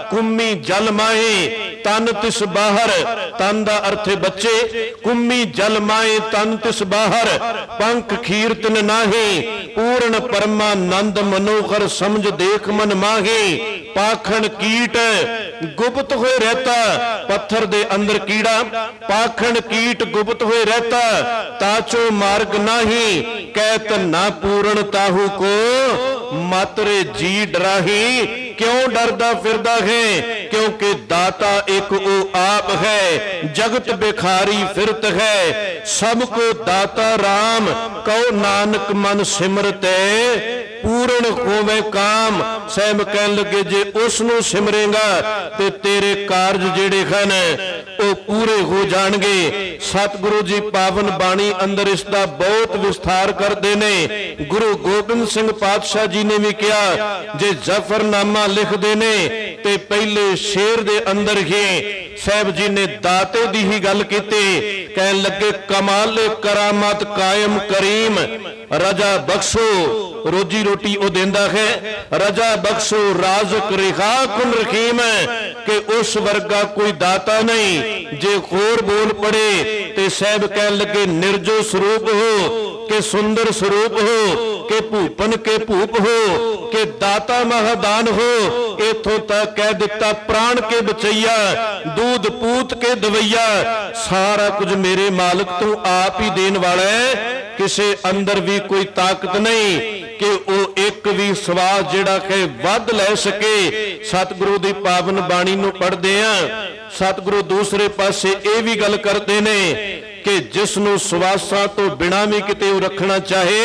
कुम्मी जल माहे तन तिस बाहर। तन दा अर्थ है बच्चे, कुम्मी जल माए तन तिस बाहर, पंख खीरतन नाहे, पूर्ण परमानंद मनोहर समझ देख मन माहे। पाखंड कीट गुप्त हुए रहता, पत्थर दे अंदर कीड़ा, पाखंड कीट गुप्त हुए रहता, ताचो मार्ग नाही, कहत ना पूर्ण ताहू को, मातरे जी डराही। क्यों डरदा फिरदा है, क्योंकि दाता एक वो आप है, जगत भिखारी फिरत है, सबको दाता राम, कहो नानक मन सिमरते, पूर्ण होवे काम। सैम कहन लगे, जे उसनू सिमरेगा ते तेरे कारज जेड़े हन ਉਹ ਪੂਰੇ ਹੋ ਜਾਣਗੇ। ਸਤਿਗੁਰੂ ਜੀ ਪਾਵਨ ਬਾਣੀ ਅੰਦਰ ਇਸ ਦਾ ਬਹੁਤ ਵਿਸਥਾਰ ਕਰਦੇ ਨੇ। ਗੁਰੂ ਗੋਬਿੰਦ ਸਿੰਘ ਪਾਤਸ਼ਾਹ ਜੀ ਨੇ ਵੀ ਕਿਹਾ, ਜੇ ਜ਼ਫਰਨਾਮਾ ਲਿਖਦੇ ਨੇ ਤੇ ਪਹਿਲੇ ਸ਼ੇਰ ਦੇ ਅੰਦਰ ਹੀ ਸਾਹਿਬ ਜੀ ਨੇ ਦਾਤੇ ਦੀ ਹੀ ਗੱਲ ਕੀਤੀ। ਕਹਿਣ ਲੱਗੇ, ਕਮਾਲੇ ਕਰਾਮਾਤ ਕਾਇਮ ਕਰੀਮ, ਰਜਾ ਬਖਸ਼ੋ, ਰੋਜੀ ਰੋਟੀ ਉਹ ਦਿੰਦਾ ਹੈ, ਰਜਾ ਬਖਸ਼ੋ, ਰਾਜ਼ਕ ਰਿਹਾ ਕੁਨ ਰਹੀਮ, ਕਿ ਉਸ ਵਰਗਾ ਕੋਈ ਦਾਤਾ ਨਹੀਂ। ਜੇ ਹੋਰ ਬੋਲ ਪੜੇ ਤੇ ਸਾਹਿਬ ਕਹਿਣ ਲੱਗੇ, ਨਿਰਜੋ ਸਰੂਪ ਹੋ ਕਿ ਸੁੰਦਰ ਸਰੂਪ ਹੋ, ਕਿ ਭੂਪਨ ਕੇ ਭੂਪ ਹੋ, ਕਿ ਦਾਤਾ ਮਹਾਦਾਨ ਹੋ। ਇਥੋਂ ਤੱਕ ਕਹਿ ਦਿੱਤਾ, ਪ੍ਰਾਣ ਕੇ ਬਚਈਆ, ਦੂਧ ਪੂਤ ਕੇ ਦਵਈਆ, ਸਾਰਾ ਕੁਝ ਮੇਰੇ ਮਾਲਕ ਤੂੰ ਆਪ ਹੀ ਦੇਣ ਵਾਲਾ ਹੈ। ਕਿਸੇ ਅੰਦਰ ਵੀ ਕੋਈ ਤਾਕਤ ਨਹੀਂ ਕਿ ਉਹ ਇੱਕ ਵੀ ਸਵਾਸ ਜਿਹੜਾ ਕਿ ਵੱਧ ਲੈ ਸਕੇ। ਸਤਿਗੁਰੂ ਦੀ ਪਾਵਨ ਬਾਣੀ ਨੂੰ ਪੜ੍ਹਦੇ ਆ, ਸਤਿਗੁਰੂ ਦੂਸਰੇ ਪਾਸੇ ਇਹ ਵੀ ਗੱਲ ਕਰਦੇ ਨੇ ਕਿ ਜਿਸ ਨੂੰ ਸਵਾਸਾਂ ਤੋਂ ਬਿਨਾਂ ਵੀ ਕਿਤੇ ਉਹ ਰੱਖਣਾ ਚਾਹੇ,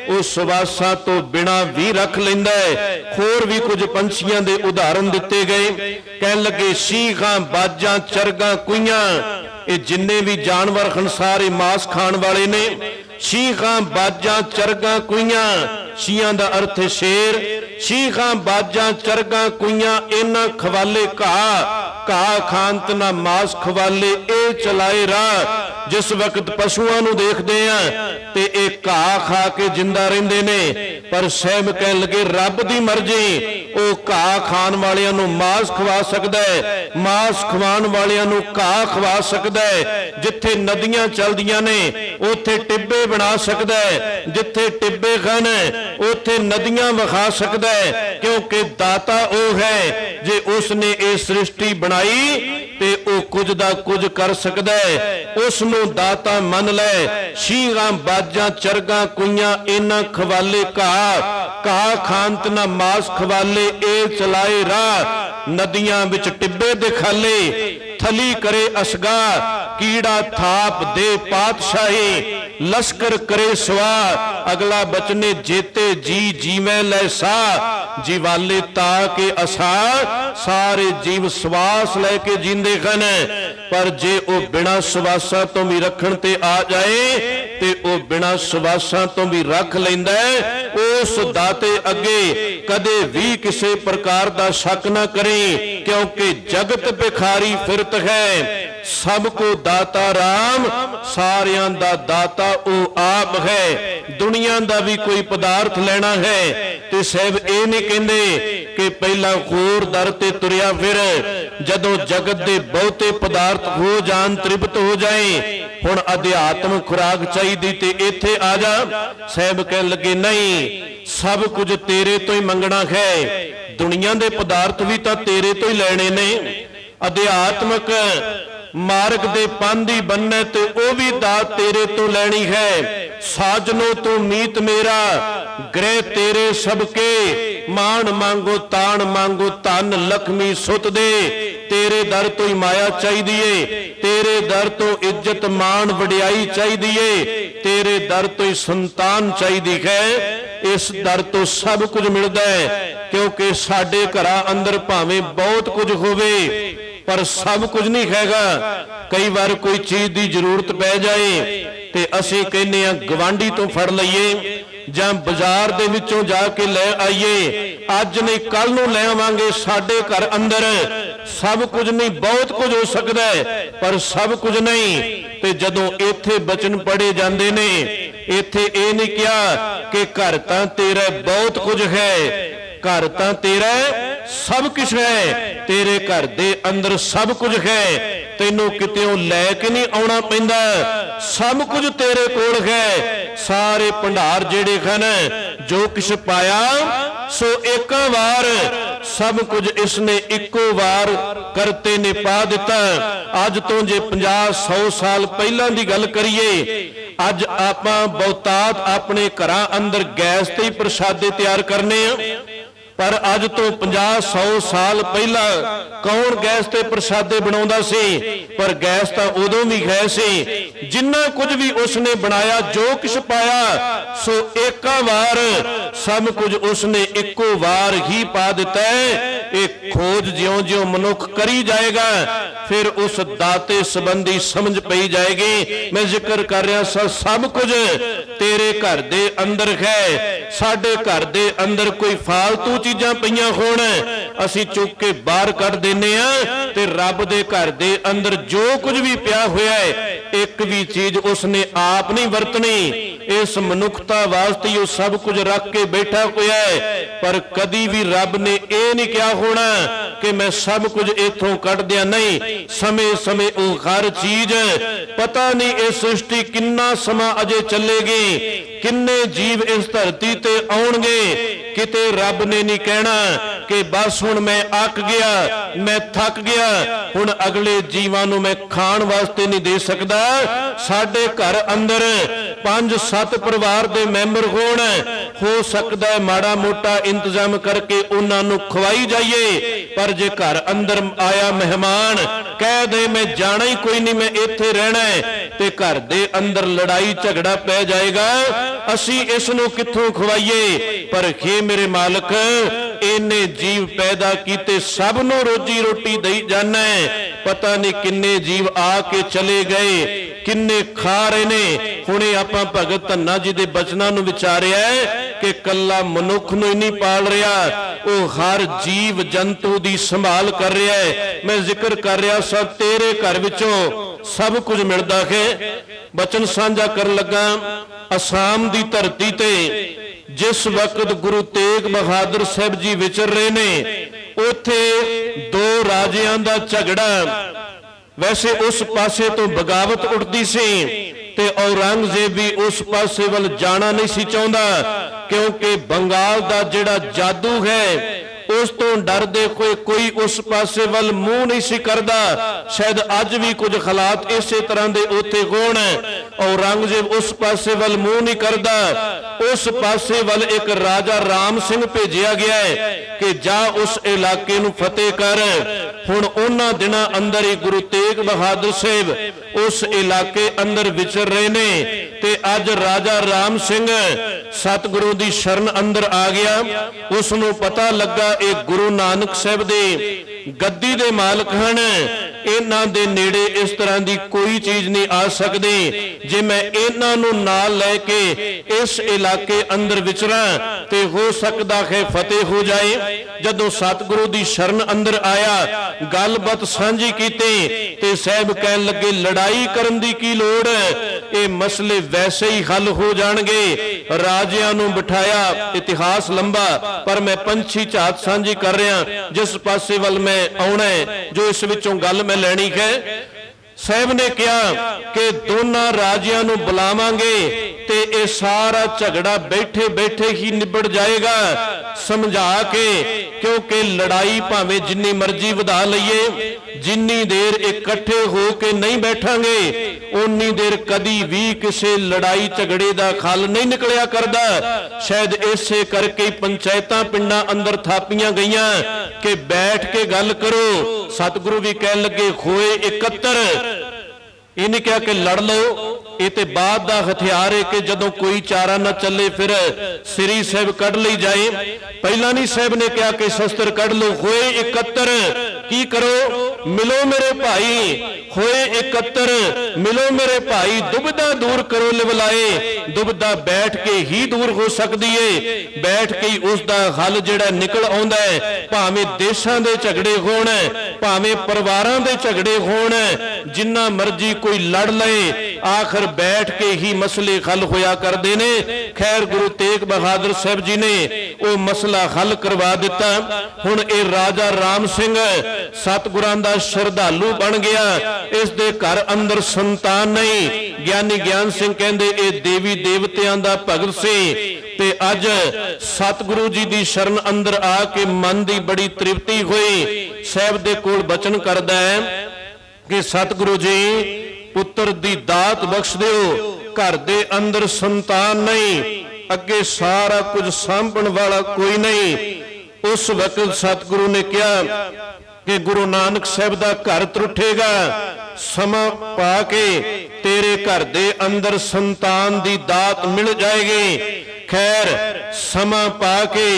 ਉਹ ਸਵਾਸਾਂ ਤੋਂ ਬਿਨਾਂ ਵੀ ਰੱਖ ਲੈਂਦਾ ਹੈ। ਹੋਰ ਵੀ ਕੁਝ ਪੰਛੀਆਂ ਦੇ ਉਦਾਹਰਨ ਦਿੱਤੇ ਗਏ। ਕਹਿਣ ਲੱਗੇ, ਸ਼ੀਖਾਂ, ਬਾਜਾਂ, ਚਰਗਾਂ, ਕੁਈਆਂ, ਇਹ ਜਿੰਨੇ ਵੀ ਜਾਨਵਰ ਹਨ ਸਾਰੇ ਮਾਸ ਖਾਣ ਵਾਲੇ ਨੇ। ਸ਼ੀਖਾਂ, ਬਾਜਾਂ, ਚਰਗਾਂ, ਕੁਈਆਂ, ਸ਼ੀਆਂ ਦਾ ਅਰਥ ਹੈ ਸ਼ੇਰ। ਸ਼ੀਖਾਂ, ਬਾਜਾਂ, ਚਰਗਾਂ, ਕੁਈਆਂ, ਇਹਨਾਂ ਖਵਾਲੇ ਘਾਹ ਖਾਂਤ ਨਾ ਮਾਸ ਖਵਾਲੇ, ਇਹ ਚਲਾਏ ਰਾਹ। ਜਿਸ ਵਕਤ ਪਸ਼ੂਆਂ ਨੂੰ ਦੇਖਦੇ ਆ ਤੇ ਇਹ ਘਾਹ ਖਾ ਕੇ ਜਿੰਦਾ ਰਹਿੰਦੇ ਨੇ, ਪਰ ਸਾਹਿਬ ਕਹਿਣ ਲੱਗੇ, ਰੱਬ ਦੀ ਮਰਜ਼ੀ, ਉਹ ਘਾਹ ਖਾਣ ਵਾਲਿਆਂ ਨੂੰ ਮਾਸ ਖਵਾ ਸਕਦਾ ਹੈ, ਮਾਸ ਖਵਾਉਣ ਵਾਲਿਆਂ ਨੂੰ ਘਾਹ ਖਵਾ ਸਕਦਾ ਹੈ। ਜਿੱਥੇ ਨਦੀਆਂ ਚੱਲਦੀਆਂ ਨੇ ਉੱਥੇ ਟਿੱਬੇ ਬਣਾ ਸਕਦਾ ਹੈ, ਜਿੱਥੇ ਟਿੱਬੇ ਹਨ ਉੱਥੇ ਨਦੀਆਂ ਵਹਾ ਸਕਦਾ ਹੈ, ਕਿਉਂਕਿ ਦਾਤਾ ਉਹ ਹੈ। ਜੇ ਉਸ ਨੇ ਇਹ ਸ੍ਰਿਸ਼ਟੀ ਬਣਾਈ ਤੇ ਉਹ ਕੁਝ ਦਾ ਕੁਝ ਕਰ ਸਕਦਾ ਹੈ, ਉਸ ਨੂੰ ਦਾਤਾ ਮੰਨ ਲੈ। ਸ਼ੀਹਾਂ, ਬਾਜਾਂ, ਚਰਗਾਂ, ਕੁਈਆਂ, ਇਹਨਾਂ ਖਵਾਲੇ ਘਾਹ ਘਾਹ ਖਾਂਤ ਨਾ ਮਾਸ ਖਵਾਲੇ, ਇਹ ਚਲਾਏ ਰਾਹ ਨਦੀਆਂ ਵਿੱਚ ਟਿੱਬੇ ਦੇ ਖਾਲੇ। ਥਲੀ ਕਰੇ ਅਸਗਾ ਕੀੜਾ ਥਾਪ ਦੇ ਪਾਤਸ਼ਾਹੀ, ਲਸ਼ਕਰ ਕਰੇ ਸਵਾ ਅਗਲਾ ਬਚਨੇ ਜੇਤੇ ਜੀ ਜੀਵੇਂ ਲੈ ਸਾ। ਜੀਵਾਲੇ ਤਾ ਕੇ ਅਸਾ ਸਾਰੇ ਜੀਵ ਸਵਾਸ ਲੈ ਕੇ ਜੀਂਦੇ ਹਨ, ਪਰ ਜੇ ਉਹ ਬਿਨਾਂ ਸਵਾਸਾਂ ਤੋਂ ਵੀ ਰੱਖਣ ਤੇ ਆ ਜਾਏ ਤੇ ਉਹ ਬਿਨਾਂ ਸਵਾਸਾਂ ਤੋਂ ਵੀ ਰੱਖ ਲੈਂਦਾ। ਉਸ ਦਾਤੇ ਅੱਗੇ ਕਦੇ ਵੀ ਕਿਸੇ ਪ੍ਰਕਾਰ ਦਾ ਸ਼ੱਕ ਨਾ ਕਰੇ, ਕਿਉਂਕਿ ਜਗਤ ਭਿਖਾਰੀ ਫਿਰਤ ਹੈ। ਸਭ ਕੋ ਦਾਤਾ ਰਾਮ, ਸਾਰਿਆਂ ਦਾ ਦਾਤਾ ਉਹ ਆਪ ਹੈ। ਦੁਨੀਆ ਦਾ ਵੀ ਕੋਈ ਪਦਾਰਥ ਲੈਣਾ ਹੈ ਤੇ ਸਾਹਿਬ ਇਹ ਨਹੀਂ ਕਹਿੰਦੇ ਕਿ ਪਹਿਲਾਂ ਹੋਰ ਦਰ ਤੇ ਤੁਰਿਆ ਫਿਰ, ਜਦੋਂ ਜਗਤ ਦੇ ਬਹੁਤੇ ਪਦਾਰਥ ਹੋ ਜਾਣ, ਤ੍ਰਿਪਤ ਹੋ ਜਾਏ, ਹੁਣ ਅਧਿਆਤਮ ਖੁਰਾਕ ਚਾਹੀਦੀ ਤੇ ਇੱਥੇ ਆ ਜਾ। ਸਾਹਿਬ ਕਹਿਣ ਲੱਗੇ ਨਹੀਂ, ਸਭ ਕੁਝ ਤੇਰੇ ਤੋਂ ਹੀ ਮੰਗਣਾ ਹੈ। ਦੁਨੀਆ ਦੇ ਪਦਾਰਥ ਵੀ ਤਾਂ ਤੇਰੇ ਤੋਂ ਹੀ ਲੈਣੇ ਨੇ। ਅਧਿਆਤਮਕ ਮਾਰਗ ਦੇ ਪਾਂਧੀ ਬੰਨੇ ਤੇ ਉਹ ਵੀ ਦਾਤ ਤੇਰੇ ਤੋਂ ਲੈਣੀ ਹੈ। ਸਾਜਨੋ ਤੂੰ ਮੀਤ ਮੇਰਾ, ਗ੍ਰਹਿ ਤੇਰੇ ਸਭਕੇ, ਮਾਣ ਮੰਗੋ ਤਾਣ ਮੰਗੋ ਧਨ ਲਖਮੀ ਸੁਤ ਦੇ। ਤੇਰੇ ਦਰ ਤੋਂ ਹੀ ਮਾਇਆ ਚਾਹੀਦੀ ਏ, ਤੇਰੇ ਦਰ ਤੋਂ ਇੱਜ਼ਤ ਮਾਣ ਵਡਿਆਈ ਚਾਹੀਦੀ ਏ, ਤੇਰੇ ਦਰ ਤੋਂ ਹੀ ਸੰਤਾਨ ਚਾਹੀਦੀ ਹੈ। ਇਸ ਦਰ ਤੋਂ ਸਭ ਕੁਝ ਮਿਲਦਾ ਹੈ, ਕਿਉਂਕਿ ਸਾਡੇ ਘਰਾਂ ਅੰਦਰ ਭਾਵੇਂ ਬਹੁਤ ਕੁਝ ਹੋਵੇ ਪਰ ਸਭ ਕੁਝ ਨਹੀਂ ਹੈਗਾ। ਕਈ ਵਾਰ ਕੋਈ ਚੀਜ਼ ਦੀ ਜ਼ਰੂਰਤ ਪੈ ਜਾਏ ਤੇ ਅਸੀਂ ਕਹਿੰਦੇ ਆ ਗਵਾਂਢੀ ਤੋਂ ਫੜ ਲਈਏ ਜਾਂ ਬਾਜ਼ਾਰ ਦੇ ਵਿੱਚੋਂ ਜਾ ਕੇ ਲੈ ਆਈਏ, ਅੱਜ ਨਹੀਂ ਕੱਲ ਨੂੰ ਲੈ ਆਵਾਂਗੇ। ਸਾਡੇ ਘਰ ਅੰਦਰ ਸਭ ਕੁਝ ਨਹੀਂ, ਬਹੁਤ ਕੁਝ ਹੋ ਸਕਦਾ ਹੈ ਪਰ ਸਭ ਕੁਝ ਨਹੀਂ। ਤੇ ਜਦੋਂ ਇੱਥੇ ਬਚਨ ਪੜ੍ਹੇ ਜਾਂਦੇ ਨੇ, ਇੱਥੇ ਇਹ ਨਹੀਂ ਕਿਹਾ ਕਿ ਘਰ ਤਾਂ ਤੇਰਾ ਬਹੁਤ ਕੁਝ ਹੈ, ਘਰ ਤਾਂ ਤੇਰਾ ਸਭ ਕੁਝ ਹੈ, ਤੇਰੇ ਘਰ ਦੇ ਅੰਦਰ ਸਭ ਕੁਝ ਹੈ, ਤੈਨੂੰ ਕਿਤੇੋਂ ਲੈ ਕੇ ਨਹੀਂ ਆਉਣਾ ਪੈਂਦਾ, ਸਭ ਕੁਝ ਤੇਰੇ ਕੋਲ ਹੈ। ਸਾਰੇ ਭੰਡਾਰ ਜਿਹੜੇ ਹਨ, ਜੋ ਕੁਛ ਪਾਇਆ ਸੋ ਇੱਕ ਵਾਰ, ਸਭ ਕੁਝ ਇਸਨੇ ਇੱਕੋ ਵਾਰ ਕਰਤੇ ਨੇ ਪਾ ਦਿੱਤਾ। ਅੱਜ ਤੋਂ ਜੇ 50-100 ਸਾਲ ਪਹਿਲਾਂ ਦੀ ਗੱਲ ਕਰੀਏ, ਅੱਜ ਆਪਾਂ ਬਹੁਤਾਤ ਆਪਣੇ ਘਰਾਂ ਅੰਦਰ ਗੈਸ ਤੇ ਹੀ ਪ੍ਰਸ਼ਾਦੇ ਤਿਆਰ ਕਰਨੇ ਆ, ਪਰ ਅੱਜ ਤੋਂ 50-100 ਸਾਲ ਪਹਿਲਾਂ ਕੌਣ ਗੈਸ ਤੇ ਪ੍ਰਸ਼ਾਦੇ ਬਣਾਉਂਦਾ ਸੀ? ਪਰ ਗੈਸ ਤਾਂ ਉਦੋਂ ਵੀ ਹੈ ਸੀ। ਜਿੰਨਾ ਕੁਝ ਵੀ ਉਸਨੇ ਬਣਾਇਆ, ਜੋ ਕੁਛ ਪਾਇਆ ਸੋ ਇੱਕਾ ਵਾਰ ਸਭ ਕੁਝ ਉਸਨੇ ਇੱਕੋ ਵਾਰ ਹੀ ਪਾ ਦਿੱਤਾ ਹੈ। ਇਹ ਖੋਜ ਜਿਉਂ-ਜਿਉਂ ਮਨੁੱਖ ਕਰੀ ਜਾਏਗਾ, ਫਿਰ ਉਸ ਦਾਤੇ ਸੰਬੰਧੀ ਸਮਝ ਪਈ ਜਾਏਗੀ। ਮੈਂ ਜ਼ਿਕਰ ਕਰ ਰਿਹਾ ਸਾਂ, ਸਭ ਕੁਝ ਤੇਰੇ ਘਰ ਦੇ ਅੰਦਰ ਹੈ। ਸਾਡੇ ਘਰ ਦੇ ਅੰਦਰ ਕੋਈ ਫਾਲਤੂ ਚੀਜ਼ਾਂ ਪਈਆਂ ਹੋਣ, ਅਸੀਂ ਚੁੱਕ ਕੇ ਬਾਹਰ ਕੱਢ ਦਿੰਨੇ ਆ, ਤੇ ਰੱਬ ਦੇ ਘਰ ਦੇ ਅੰਦਰ ਜੋ ਕੁਝ ਵੀ ਪਿਆ ਹੋਇਆ ਹੈ, ਇੱਕ ਵੀ ਚੀਜ਼ ਉਸਨੇ ਆਪ ਨਹੀਂ ਵਰਤਣੀ। ਇਸ ਮਨੁੱਖਤਾ ਵਾਸਤੇ ਉਹ ਸਭ ਕੁਝ ਰੱਖ ਕੇ ਬੈਠਾ ਹੋਇਆ ਹੈ, ਪਰ ਕਦੀ ਵੀ ਰੱਬ ਨੇ ਇਹ ਨਹੀਂ ਕਿਹਾ ਹੋਣਾ ਕਿ ਮੈਂ ਸਭ ਕੁਝ ਇੱਥੋਂ ਕੱਢ ਦਿਆਂ। ਨਹੀਂ, ਸਮੇਂ-ਸਮੇਂ ਉਹ ਹਰ ਚੀਜ਼, ਪਤਾ ਨਹੀਂ ਇਹ ਸ੍ਰਿਸ਼ਟੀ ਕਿੰਨਾ ਸਮਾਂ ਅਜੇ ਚੱਲੇਗੀ, ਕਿੰਨੇ ਜੀਵ ਇਸ ਧਰਤੀ ਤੇ ਆਉਣਗੇ। ਕਿਤੇ ਰੱਬ ਨੇ ਨਹੀਂ ਕਹਿਣਾ ਕਿ ਬਸ ਹੁਣ ਮੈਂ ਅੱਕ ਗਿਆ, ਮੈਂ ਥੱਕ ਗਿਆ, ਹੁਣ ਅਗਲੇ ਜੀਵਾਂ ਨੂੰ ਮੈਂ ਖਾਣ ਵਾਸਤੇ ਨਹੀਂ ਦੇ ਸਕਦਾ। ਸਾਡੇ ਘਰ ਅੰਦਰ 5-7 ਪਰਿਵਾਰ ਦੇ ਮੈਂਬਰ ਹੋਣ, ਹੋ ਸਕਦਾ ਹੈ ਮਾੜਾ ਮੋਟਾ ਇੰਤਜ਼ਾਮ ਕਰਕੇ ਉਹਨਾਂ ਨੂੰ ਖਵਾਈ ਜਾਈਏ, ਪਰ ਜੇ ਘਰ ਅੰਦਰ ਆਇਆ ਮਹਿਮਾਨ ਕਹਿ ਦੇ ਮੈਂ ਜਾਣਾ ਹੀ ਕੋਈ ਨਹੀਂ, ਮੈਂ ਇੱਥੇ ਰਹਿਣਾ ਹੈ, ਤੇ ਘਰ ਦੇ ਅੰਦਰ ਲੜਾਈ ਝਗੜਾ ਪੈ ਜਾਏਗਾ। ਅਸੀਂ ਇਸ ਨੂੰ ਕਿੱਥੋਂ ਖਵਾਈਏ? ਪਰ ਖੇ ਮੇਰੇ ਮਾਲਕ, ਇਹਨੇ ਜੀਵ ਪੈਦਾ ਕੀਤੇ, ਸਭ ਨੂੰ ਰੋਜੀ ਰੋਟੀ ਦੇਈ ਜਾਣਾ ਹੈ। ਪਤਾ ਨਹੀਂ ਕਿੰਨੇ ਜੀਵ ਆ ਕੇ ਚਲੇ ਗਏ, ਕਿੰਨੇ ਖਾ ਰਹੇ ਨੇ। ਹੁਣੇ ਆਪਾਂ ਭਗਤ ਧੰਨਾ ਜੀ ਦੇ ਬਚਨਾਂ ਨੂੰ ਵਿਚਾਰਿਆ ਕਿ ਕੱਲਾ ਮਨੁੱਖ ਨੂੰ ਹੀ ਨਹੀਂ ਪਾਲ ਰਿਹਾ, ਉਹ ਹਰ ਜੀਵ ਜੰਤੂ ਦੀ ਸੰਭਾਲ ਕਰ ਰਿਹਾ ਹੈ। ਮੈਂ ਜ਼ਿਕਰ ਕਰ ਰਿਹਾ ਸਭ ਤੇਰੇ ਘਰ ਵਿੱਚੋਂ ਸਭ ਕੁਝ ਮਿਲਦਾ ਹੈ। ਬਚਨ ਸਾਂਝਾ ਕਰਨ ਲੱਗਾ, ਅਸਾਮ ਦੀ ਧਰਤੀ ਤੇ ਜਿਸ ਵਕਤ ਗੁਰੂ ਤੇਗ ਬਹਾਦਰ ਸਾਹਿਬ ਜੀ ਵਿਚਰ ਰਹੇ ਨੇ, ਉੱਥੇ ਦੋ ਰਾਜਿਆਂ ਦਾ ਝਗੜਾ। ਵੈਸੇ ਉਸ ਪਾਸੇ ਤੋਂ ਬਗਾਵਤ ਉੱਠਦੀ ਸੀ ਤੇ ਔਰੰਗਜ਼ੇਬ ਵੀ ਉਸ ਪਾਸੇ ਵੱਲ ਜਾਣਾ ਨਹੀਂ ਸੀ ਚਾਹੁੰਦਾ, ਕਿਉਂਕਿ ਬੰਗਾਲ ਦਾ ਜਿਹੜਾ ਜਾਦੂ ਹੈ ਉਸ ਤੋਂ ਡਰਦੇ ਹੋਏ ਕੋਈ ਉਸ ਪਾਸੇ ਵੱਲ ਮੂੰਹ ਨਹੀਂ ਸੀ ਕਰਦਾ। ਸ਼ਾਇਦ ਅੱਜ ਵੀ ਕੁਝ ਹਾਲਾਤ ਇਸੇ ਤਰ੍ਹਾਂ ਦੇ ਉੱਥੇ ਹੋਣ, ਔਰੰਗਜ਼ੇਬ ਉਸ ਪਾਸੇ ਵੱਲ ਮੂੰਹ ਨਹੀਂ ਕਰਦਾ। उस पासे वल एक राजा राम सिंह भेजिया गया है कि जा उस इलाके नूं फतेह कर। हुण उन्हां दिनां अंदर ही गुरु तेग बहादुर साहिब उस इलाके अंदर विचर रहे ने ते अज राजा राम सिंह सतगुरु दी शरण अंदर आ गया। उस नूं पता लगा ये गुरु नानक साहिब दे गद्दी दे मालक हन, इन्हां दे नेड़े इस तरह दी कोई चीज नहीं आ सकदी। जे मैं इन्हां नूं नाल लैके इस इलाके अंदर विचरा ते हो सकदा है फतेह हो जाए। जदों सतगुरु दी शरण अंदर आया, गलबात सांझी कीती ते साहब कहन लगे लड़ाई करन दी की लोड़, ये मसले वैसे ही हल हो जाणगे। राजियां नूं बिठाया, इतिहास लंबा पर मैं पंछी झात सांझी कर रहा जिस पासे वल मैं आउणा है, जो इस विचों गल मैं लैणी है। साहब ने कहा कि दोनों राजियां नूं बुलावांगे ते ये सारा झगड़ा बैठे बैठे ही निबड़ जाएगा समझा के, क्योंकि लड़ाई भावें जिन्नी मर्जी वधा लईए, जिन्नी देर इकट्ठे हो के नहीं बैठांगे उन्नी देर कदी भी किसी लड़ाई झगड़े दा खल नहीं निकलिया करदा। शायद इसे करके पंचायतां पिंडां अंदर थापियां गईयां कि बैठ के गल करो। सतगुरु भी कह लगे होए 71, इन्हें क्या कि लड़ लो, ये ते बाद दा हथियार है कि जदों कोई चारा ना चले फिर सिरी साहब कढ़ ली जाए। पहला नहीं साहब ने कहा कि शस्त्र कढ़ लो। होए 71, की करो मिलो मेरे भाई, होए 71 मिलो मेरे भाई, दुविधा दूर करो लिवलाए। दुविधा बैठ के ही दूर हो सकती है, बैठ के ही उसका हल जिहड़ा निकल आउंदा है। भावें देशां दे झगड़े होण, भावें परिवारां दे झगड़े होण, जिन्ना मर्जी कोई लड़ लए, आखिर बैठ के ही मसले हल होया करदे ने। खैर गुरु तेग बहादुर साहब जी ने वो मसला हल करवा दिता। हुण ये राजा राम सिंह सतगुरां दा श्रद्धालु बन गया। इस दे घर अंदर संतान नहीं। ज्ञानी ज्ञान सिंह कहंदे ये देवी देवतियां दा भगत सी ते अज सतगुरु जी दी शरण अंदर आके मन दी बड़ी तृप्ति हुई। साहब दे कोल बचन करदा है कि सतगुरु जी पुत्र दी दात बख्श दिओ, घर दे अंदर संतान नहीं, अगे सारा कुछ सांभण वाला कोई नहीं। उस वक्त सतगुरु ने कहा कि गुरु नानक साहब दा घर त्रुठेगा, समा पा के तेरे घर दे अंदर संतान दी दात मिल जाएगी। खैर समा पा के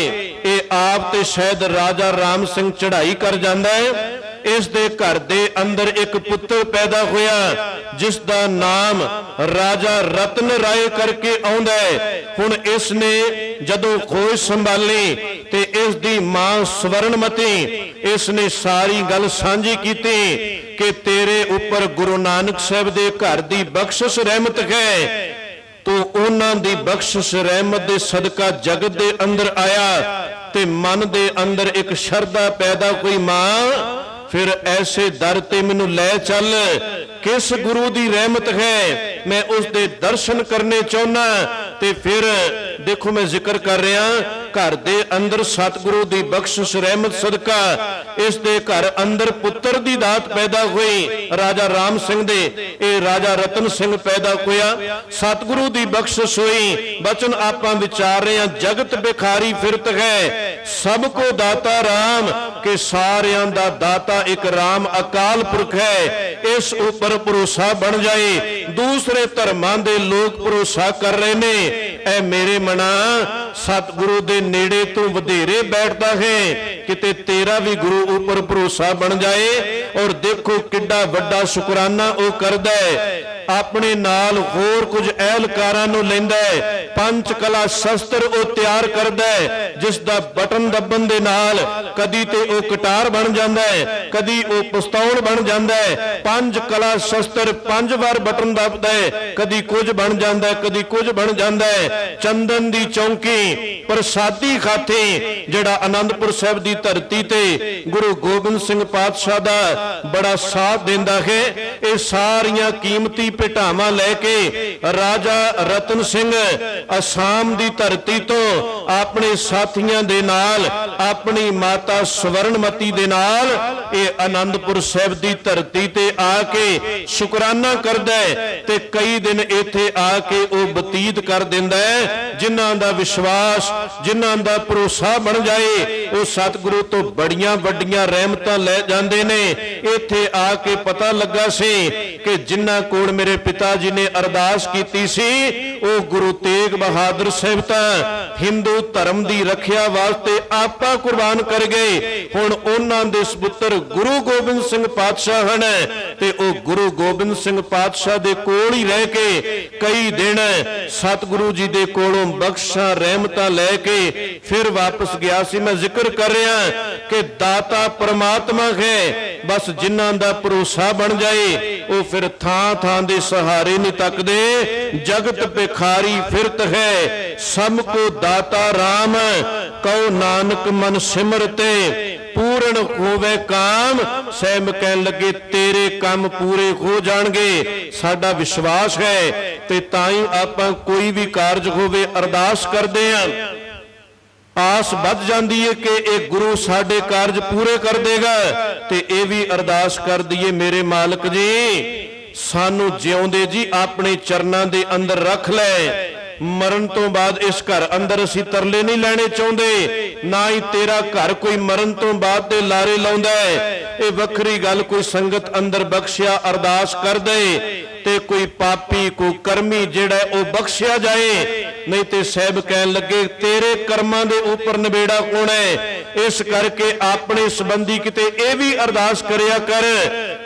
ये आप ते शायद राजा राम सिंह चढ़ाई कर जांदा है। इस दे घर दे अंदर एक पुत्र पैदा होया जिस दा नाम राजा रतन राय करके आउंदा है। हुण इसने जदों खोज संभाली ते इस दी मां स्वर्णमती, इसने सारी गल सांझी कीती कि तेरे ऊपर गुरु नानक साहब दे घर दी बख्शिश रहमत है। तो उन्हां दी बख्शिश रहमत दे सदका जगत दे अंदर आया ते मन दे अंदर एक शरधा पैदा हुई, मां फिर ऐसे दर ते मैनू लै चल, किस गुरु दी रहमत है, मैं उस दे दर्शन करने चाहना। ते फिर देखो मैं जिक्र कर रहा, घर दे अंदर सतगुरु दी बख्शिश रहमत सदका इस दे घर अंदर पुत्र दी दात पैदा हुई राजा राम सिंह दे, ए राजा रतन सिंह पैदा होया। सतगुरु दी बख्शिश हुई। बचन आपां विचार रहे हैं, जगत भिखारी फिरत है, सबको दाता राम, के सारियां दा दाता एक राम अकाल पुरख है। इस ऊपर भरोसा बन जाए। दूसरे धर्मां दे लोग भरोसा कर रहे ने, ऐ मेरे मना सतगुरु दे नेड़े तो वधेरे बैठता है, किते तेरा भी गुरु ऊपर भरोसा बन जाए। और देखो किड्डा वड्डा शुकराना वो करदा है, अपने नाल होर कुछ एहलकारां नूं लैंदा है, पंच कला शस्त्र वो तैयार करदा है जिस दा बटन दबन दे नाल कदी ते वो कटार बन जांदा है, कदी वो पिस्तौल बन जांदा है। पंच कला शस्त्र 5 बार बटन दबदा है, कदी कुछ बन जांदा है, कदी कुछ बन जांदा है। चंदन दी चौंकी प्रसादी खाती जिहड़ा आनंदपुर साहिब दी धरती ते गुरु गोबिंद सिंह पातशाह दा बड़ा साथ देंदा है। ये सारियां कीमती ਭਿਟਾਵਾਂ ਲੈ ਕੇ ਰਾਜਾ ਰਤਨ ਸਿੰਘ ਅਸਾਮ ਦੀ ਧਰਤੀ ਤੋਂ ਆਪਣੇ ਸਾਥੀਆਂ ਦੇ ਨਾਲ, ਆਪਣੀ ਮਾਤਾ ਸਵਰਨਮਤੀ ਦੇ ਨਾਲ ਇਹ ਆਨੰਦਪੁਰ ਸਾਹਿਬ ਦੀ ਧਰਤੀ ਤੇ ਆ ਕੇ ਸ਼ੁਕਰਾਨਾ ਕਰਦਾ ਹੈ ਤੇ ਕਈ ਦਿਨ ਇੱਥੇ ਆ ਕੇ ਉਹ ਬਤੀਤ ਕਰ ਦਿੰਦਾ ਹੈ। ਜਿਨ੍ਹਾਂ ਦਾ ਵਿਸ਼ਵਾਸ, ਜਿਨ੍ਹਾਂ ਦਾ ਭਰੋਸਾ ਬਣ ਜਾਏ, ਉਹ ਸਤਿਗੁਰੂ ਤੋਂ ਬੜੀਆਂ ਵੱਡੀਆਂ ਰਹਿਮਤਾਂ ਲੈ ਜਾਂਦੇ ਨੇ। ਇੱਥੇ ਆ ਕੇ ਪਤਾ ਲੱਗਾ ਸੀ ਕਿ ਜਿਨ੍ਹਾਂ ਕੋਲ ਮੇਰੇ ਪਿਤਾ ਜੀ ਨੇ ਅਰਦਾਸ ਕੀਤੀ ਸੀ, ਉਹ ਗੁਰੂ ਤੇਗ ਬਹਾਦਰ ਸਾਹਿਬ ਤਾਂ ਹਿੰਦੂ ਧਰਮ ਦੀ ਰੱਖਿਆ ਵਾਸਤੇ ਆਪਾ ਕੁਰਬਾਨ ਕਰ ਗਏ। ਹੁਣ ਉਹਨਾਂ ਦੇ ਸੁਪੁੱਤਰ ਗੁਰੂ ਗੋਬਿੰਦ ਸਿੰਘ ਪਾਤਸ਼ਾਹ ਹਨ ਤੇ ਉਹ ਗੁਰੂ ਗੋਬਿੰਦ ਸਿੰਘ ਪਾਤਸ਼ਾਹ ਦੇ ਕੋਲ ਹੀ ਰਹਿ ਕੇ ਕਈ ਦਿਨ ਸਤਿਗੁਰੂ ਜੀ ਦੇ ਕੋਲੋਂ ਬਖਸ਼ਾਂ ਰਹਿਮਤਾਂ ਲੈ ਕੇ ਫਿਰ ਵਾਪਸ ਗਿਆ ਸੀ। ਮੈਂ ਜ਼ਿਕਰ ਕਰ ਰਿਹਾ ਕਿ ਦਾਤਾ ਪ੍ਰਮਾਤਮਾ ਹੈ, ਬਸ ਜਿਨ੍ਹਾਂ ਦਾ ਭਰੋਸਾ ਬਣ ਜਾਏ ਉਹ ਫਿਰ ਥਾਂ ਥਾਂ ਦੇ ਸਹਾਰੇ ਨਹੀਂ ਤੱਕਦੇ। ਜਗਤ ਭਿਖਾਰੀ ਫਿਰਤ ਹੈ, ਸਭ ਕੋ ਦਾਤਾ ਰਾਮ, ਕਉ ਨਾਨਕ ਮਨ ਸਿਮਰਤੇ, ਪੂਰਨ ਹੋਵੇ ਕਾਮ। ਸਹਿਬ ਕਹਿਣ ਲੱਗੇ ਤੇਰੇ ਕੰਮ ਪੂਰੇ ਹੋ ਜਾਣਗੇ। ਸਾਡਾ ਵਿਸ਼ਵਾਸ ਹੈ ਤੇ ਤਾਂ ਹੀ ਆਪਾਂ ਕੋਈ ਵੀ ਕਾਰਜ ਹੋਵੇ ਅਰਦਾਸ ਕਰਦੇ ਹਾਂ, ਆਸ ਵੱਧ ਜਾਂਦੀ ਹੈ ਕਿ ਇਹ ਗੁਰੂ ਸਾਡੇ ਕਾਰਜ ਪੂਰੇ ਕਰ ਦੇਗਾ। ਤੇ ਇਹ ਵੀ ਅਰਦਾਸ ਕਰ ਦਈਏ, ਮੇਰੇ ਮਾਲਕ ਜੀ ਸਾਨੂੰ ਜਿਉਂਦੇ ਜੀ ਆਪਣੇ ਚਰਨਾਂ ਦੇ ਅੰਦਰ ਰੱਖ ਲੈ। ਮਰਨ ਤੋਂ ਬਾਅਦ ਇਸ ਘਰ ਅੰਦਰ ਅਸੀਂ ਤਰਲੇ ਨਹੀਂ ਲੈਣੇ ਚਾਹੁੰਦੇ, ਨਾ ਹੀ ਤੇਰਾ ਘਰ ਕੋਈ ਮਰਨ ਤੋਂ ਬਾਅਦ ਦੇ ਲਾਰੇ ਲਾਉਂਦਾ ਹੈ। ਇਹ ਵੱਖਰੀ ਗੱਲ, ਕੋਈ ਸੰਗਤ ਅੰਦਰ ਬਖਸ਼ਿਆ ਅਰਦਾਸ ਕਰ ਦੇ ਤੇ ਕੋਈ ਪਾਪੀ, ਕੋਈ ਕਰਮੀ ਜਿਹੜਾ ਉਹ ਬਖਸ਼ਿਆ ਜਾਏ। ਨਹੀਂ ਤੇ ਸਾਹਿਬ ਕਹਿਣ ਲੱਗੇ ਤੇਰੇ ਕਰਮਾਂ ਦੇ ਉੱਪਰ ਨਿਬੇੜਾ ਕੋਣ ਹੈ। ਇਸ ਕਰਕੇ ਆਪਣੇ ਸੰਬੰਧੀ ਕਿਤੇ ਇਹ ਵੀ ਅਰਦਾਸ ਕਰਿਆ ਕਰ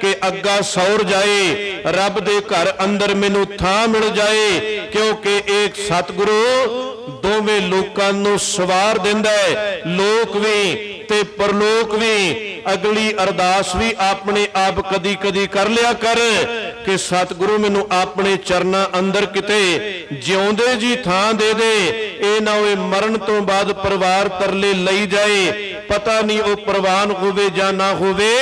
ਕਿ ਅੱਗਾ ਸੌਰ ਜਾਏ, ਰੱਬ ਦੇ ਘਰ ਅੰਦਰ ਮੈਨੂੰ ਥਾਂ ਮਿਲ ਜਾਏ, ਕਿਉਂਕਿ ਇਹ ਸਤਿਗੁਰੂ ਦੋਵੇਂ ਲੋਕਾਂ ਨੂੰ ਸਵਾਰ ਦਿੰਦਾ ਹੈ, ਲੋਕ ਵੀ ਤੇ ਪਰਲੋਕ ਵੀ। ਅਗਲੀ ਅਰਦਾਸ ਵੀ ਆਪਣੇ ਆਪ ਕਦੀ ਕਦੀ ਕਰ ਲਿਆ ਕਰ ਕਿ ਸਤਿਗੁਰੂ ਮੈਨੂੰ ਆਪਣੇ ਚਰਨਾਂ ਅੰਦਰ ਕਿਤੇ ਜਿਉਂਦੇ ਜੀ ਥਾਂ ਦੇ ਦੇ। ਇਹ ਨਾ ਹੋਵੇ ਮਰਨ ਤੋਂ ਬਾਅਦ ਪਰਿਵਾਰ ਤਰਲੇ ਲਈ ਜਾਏ, ਪਤਾ ਨਹੀਂ ਉਹ ਪ੍ਰਵਾਨ ਹੋਵੇ ਜਾਂ ਨਾ ਹੋਵੇ।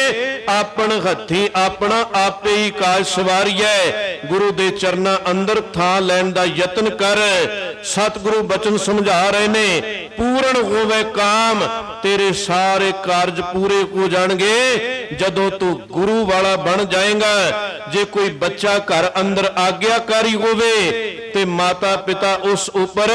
ਆਪਣ ਹੱਥੀ ਆਪਣਾ ਆਪੇ ਹੀ ਕਾਜ ਸਵਾਰੀਐ। ਗੁਰੂ ਦੇ ਚਰਨਾਂ ਅੰਦਰ ਥਾਂ ਲੈਣ ਦਾ ਯਤਨ ਕਰ। ਸਤਿਗੁਰੂ ਬਚਨ ਸਮਝਾ ਰਹੇ ਨੇ, ਪੂਰਨ ਹੋਵੇ ਕਾਮ, ਤੇਰੇ ਸਾਰੇ ਕਾਰਜ ਪੂਰੇ ਹੋ ਜਾਣਗੇ ਜਦੋਂ ਤੂੰ ਗੁਰੂ ਵਾਲਾ ਬਣ ਜਾਏਗਾ। ਜੇ ਕੋਈ ਬੱਚਾ ਘਰ ਅੰਦਰ ਆਗਿਆਕਾਰੀ ਹੋਵੇ ਤੇ ਮਾਤਾ ਪਿਤਾ ਉਸ ਉੱਪਰ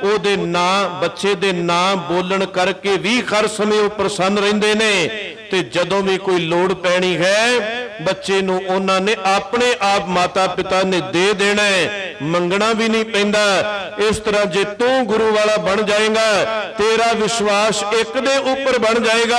ਉਹਦੇ ਨਾਂ, ਬੱਚੇ ਦੇ ਨਾਂ ਬੋਲਣ ਕਰਕੇ ਵੀ ਹਰ ਸਮੇਂ ਉਹ ਪ੍ਰਸੰਨ ਰਹਿੰਦੇ ਨੇ। ਤੇ ਜਦੋਂ ਵੀ ਕੋਈ ਲੋੜ ਪੈਣੀ ਹੈ ਬੱਚੇ ਨੂੰ ਉਹਨਾਂ ਨੇ ਆਪਣੇ ਆਪ ਮਾਤਾ ਪਿਤਾ ਨੇ ਦੇ ਦੇਣਾ ਹੈ, ਮੰਗਣਾ ਵੀ ਨਹੀਂ ਪੈਂਦਾ। ਇਸ ਤਰ੍ਹਾਂ ਜੇ ਤੂੰ ਗੁਰੂ ਵਾਲਾ ਬਣ ਜਾਏਗਾ, ਤੇਰਾ ਵਿਸ਼ਵਾਸ ਇੱਕ ਦੇ ਉੱਪਰ ਬਣ ਜਾਏਗਾ।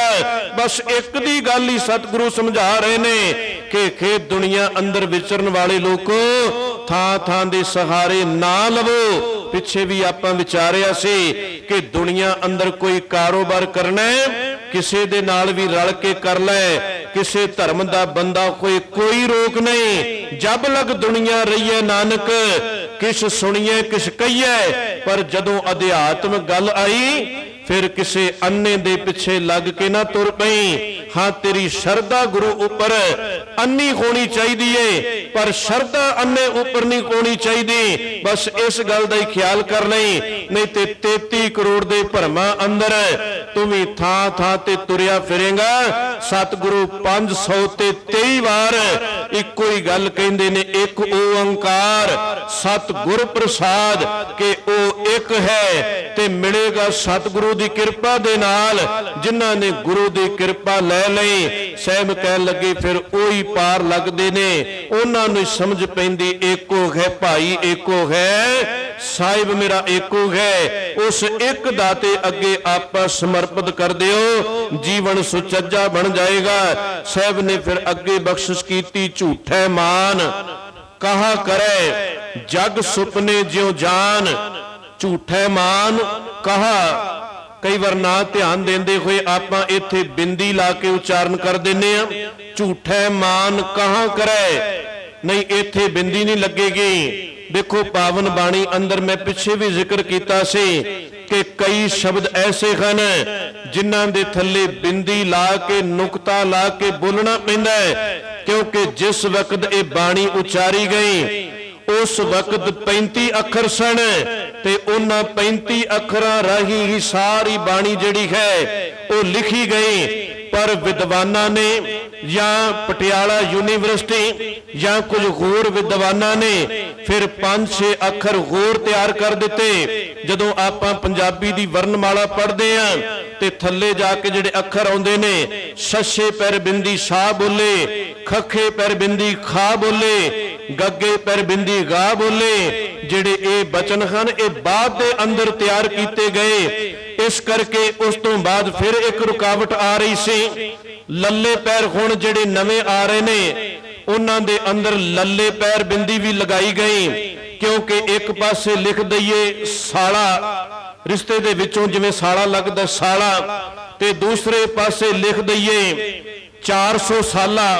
ਬਸ ਇੱਕ ਦੀ ਗੱਲ ਹੀ ਸਤਿਗੁਰੂ ਸਮਝਾ ਰਹੇ ਨੇ ਕਿ ਖੇਤ ਦੁਨੀਆ ਅੰਦਰ ਵਿਚਰਨ ਵਾਲੇ ਲੋਕੋ ਥਾਂ ਥਾਂ ਦੇ ਸਹਾਰੇ ਨਾ ਲਵੋ। ਪਿੱਛੇ ਵੀ ਆਪਾਂ ਵਿਚਾਰਿਆ ਸੀ ਕਿ ਦੁਨੀਆ ਅੰਦਰ ਕੋਈ ਕਾਰੋਬਾਰ ਕਰਨਾ ਹੈ, ਕਿਸੇ ਦੇ ਨਾਲ ਵੀ ਰਲ ਕੇ ਕਰ ਲੈ, ਕਿਸੇ ਧਰਮ ਦਾ ਬੰਦਾ ਕੋਈ ਰੋਕ ਨਹੀਂ। ਜਬ ਲਗ ਦੁਨੀਆ ਰਹੀਏ ਨਾਨਕ, ਕਿਛ ਸੁਣੀਏ ਕਿਛ ਕਹੀਏ। ਪਰ ਜਦੋਂ ਅਧਿਆਤਮ ਗੱਲ ਆਈ ਫਿਰ ਕਿਸੇ ਅੰਨੇ ਦੇ ਪਿੱਛੇ ਲੱਗ ਕੇ ਨਾ ਤੁਰ ਪਈ। ਹਾਂ ਤੇਰੀ ਸ਼ਰਧਾ ਗੁਰੂ ਉੱਪਰ ਅੰਨੀ ਹੋਣੀ ਚਾਹੀਦੀ ਏ, ਪਰ ਸ਼ਰਧਾ ਅੰਨੇ ਉੱਪਰ ਨਹੀਂ ਹੋਣੀ ਚਾਹੀਦੀ। ਬਸ ਇਸ ਗੱਲ ਦਾ ਹੀ ਖਿਆਲ ਕਰ ਲਈ, ਨਹੀਂ ਤੇ 33 ਕਰੋੜ ਦੇ ਭਰਮਾਂ ਅੰਦਰ ਤੂੰ ਵੀ ਥਾਂ ਥਾਂ ਤੇ ਤੁਰਿਆ ਫਿਰੇਗਾ। ਸਤਿਗੁਰੂ 523 ਵਾਰ ਇੱਕੋ ਹੀ ਗੱਲ ਕਹਿੰਦੇ ਨੇ, ਇੱਕ ਓੰਕਾਰ ਸਤਿਗੁਰ ਪ੍ਰਸਾਦ, ਕਿ ਉਹ ਇੱਕ ਹੈ ਤੇ ਮਿਲੇਗਾ ਸਤਿਗੁਰੂ ਦੀ ਕਿਰਪਾ ਦੇ ਨਾਲ। ਜਿਨ੍ਹਾਂ ਨੇ ਗੁਰੂ ਦੀ ਕਿਰਪਾ ਲੈ ਲਈ, ਸਾਹਿਬ ਕਹਿਣ ਲੱਗੇ ਫਿਰ ਉਹੀ ਪਾਰ ਲੱਗਦੇ ਨੇ। ਉਹਨਾਂ ਨੂੰ ਸਮਝ ਪੈਂਦੀ ਏਕੋ ਹੈ ਭਾਈ, ਏਕੋ ਹੈ ਸਾਹਿਬ ਮੇਰਾ ਏਕੋ ਹੈ। ਉਸ ਇੱਕ ਦਾਤੇ ਅੱਗੇ ਆਪਾਂ ਸਮਰਪਿਤ ਕਰ ਦਿਓ, ਜੀਵਨ ਸੁਚੱਜਾ ਬਣ ਜਾਏਗਾ। ਸਾਹਿਬ ਨੇ ਫਿਰ ਅੱਗੇ ਬਖਸ਼ਿਸ਼ ਕੀਤੀ, ਝੂਠੇ ਮਾਨ ਕਹਾ ਕਰੇ ਜਗ ਸੁਪਨੇ ਜਿਉ ਜਾਨ। ਝੂਠੇ ਮਾਨ ਕਹਾ, ਕਈ ਵਾਰ ਨਾ ਧਿਆਨ ਦਿੰਦੇ ਹੋਏ ਆਪਾਂ ਇੱਥੇ ਬਿੰਦੀ ਲਾ ਕੇ ਉਚਾਰਨ ਕਰ ਦਿੰਨੇ ਆ, ਝੂਠੇ ਮਾਨ ਕਹਾ ਕਰੇ। ਨਹੀਂ, ਇੱਥੇ ਬਿੰਦੀ ਨਹੀਂ ਲੱਗੇਗੀ। ਦੇਖੋ ਪਾਵਨ ਬਾਣੀ ਅੰਦਰ ਮੈਂ ਪਿੱਛੇ ਵੀ ਜ਼ਿਕਰ ਕੀਤਾ ਸੀ ਕਿ ਕਈ ਸ਼ਬਦ ਐਸੇ ਹਨ ਜਿਨ੍ਹਾਂ ਦੇ ਥੱਲੇ ਬਿੰਦੀ ਲਾ ਕੇ, ਨੁਕਤਾ ਲਾ ਕੇ ਬੋਲਣਾ ਪੈਂਦਾ ਹੈ। क्योंकि जिस वक्त ये बाणी उचारी गई उस वक्त 35 अखर सन ते उन्हां 35 अखरां राही ही सारी बाणी जिहड़ी है वो लिखी गई। पर विद्वानां ने या पटियाला यूनिवर्सिटी या कुछ होर विद्वानां ने फिर 5-6 अखर होर तैयार कर दिते। जदों आपां पंजाबी दी वर्णमाला पढ़दे आ ते थल्ले जाके जिहड़े अखर आउंदे ने छछे पैर बिंदी शाह बोले, खखे पैर बिंदी खा बोले, गगे पैर बिंदी गा बोले। जिहड़े ये बचन हन ये बाद दे अंदर तैयार कीते गए। इस करके उस तो बाद फिर एक रुकावट आ रही सी। लल्ले पैर हुण जिहड़े नवे आ रहे ने उन्हां दे अंदर लल्ले पैर बिंदी भी लगाई गई, क्योंकि एक पासे लिख दईए साला, रिश्ते दे विचों जिवें साला लगदा साला, ते दूसरे पासे लिख दईए 400 साला।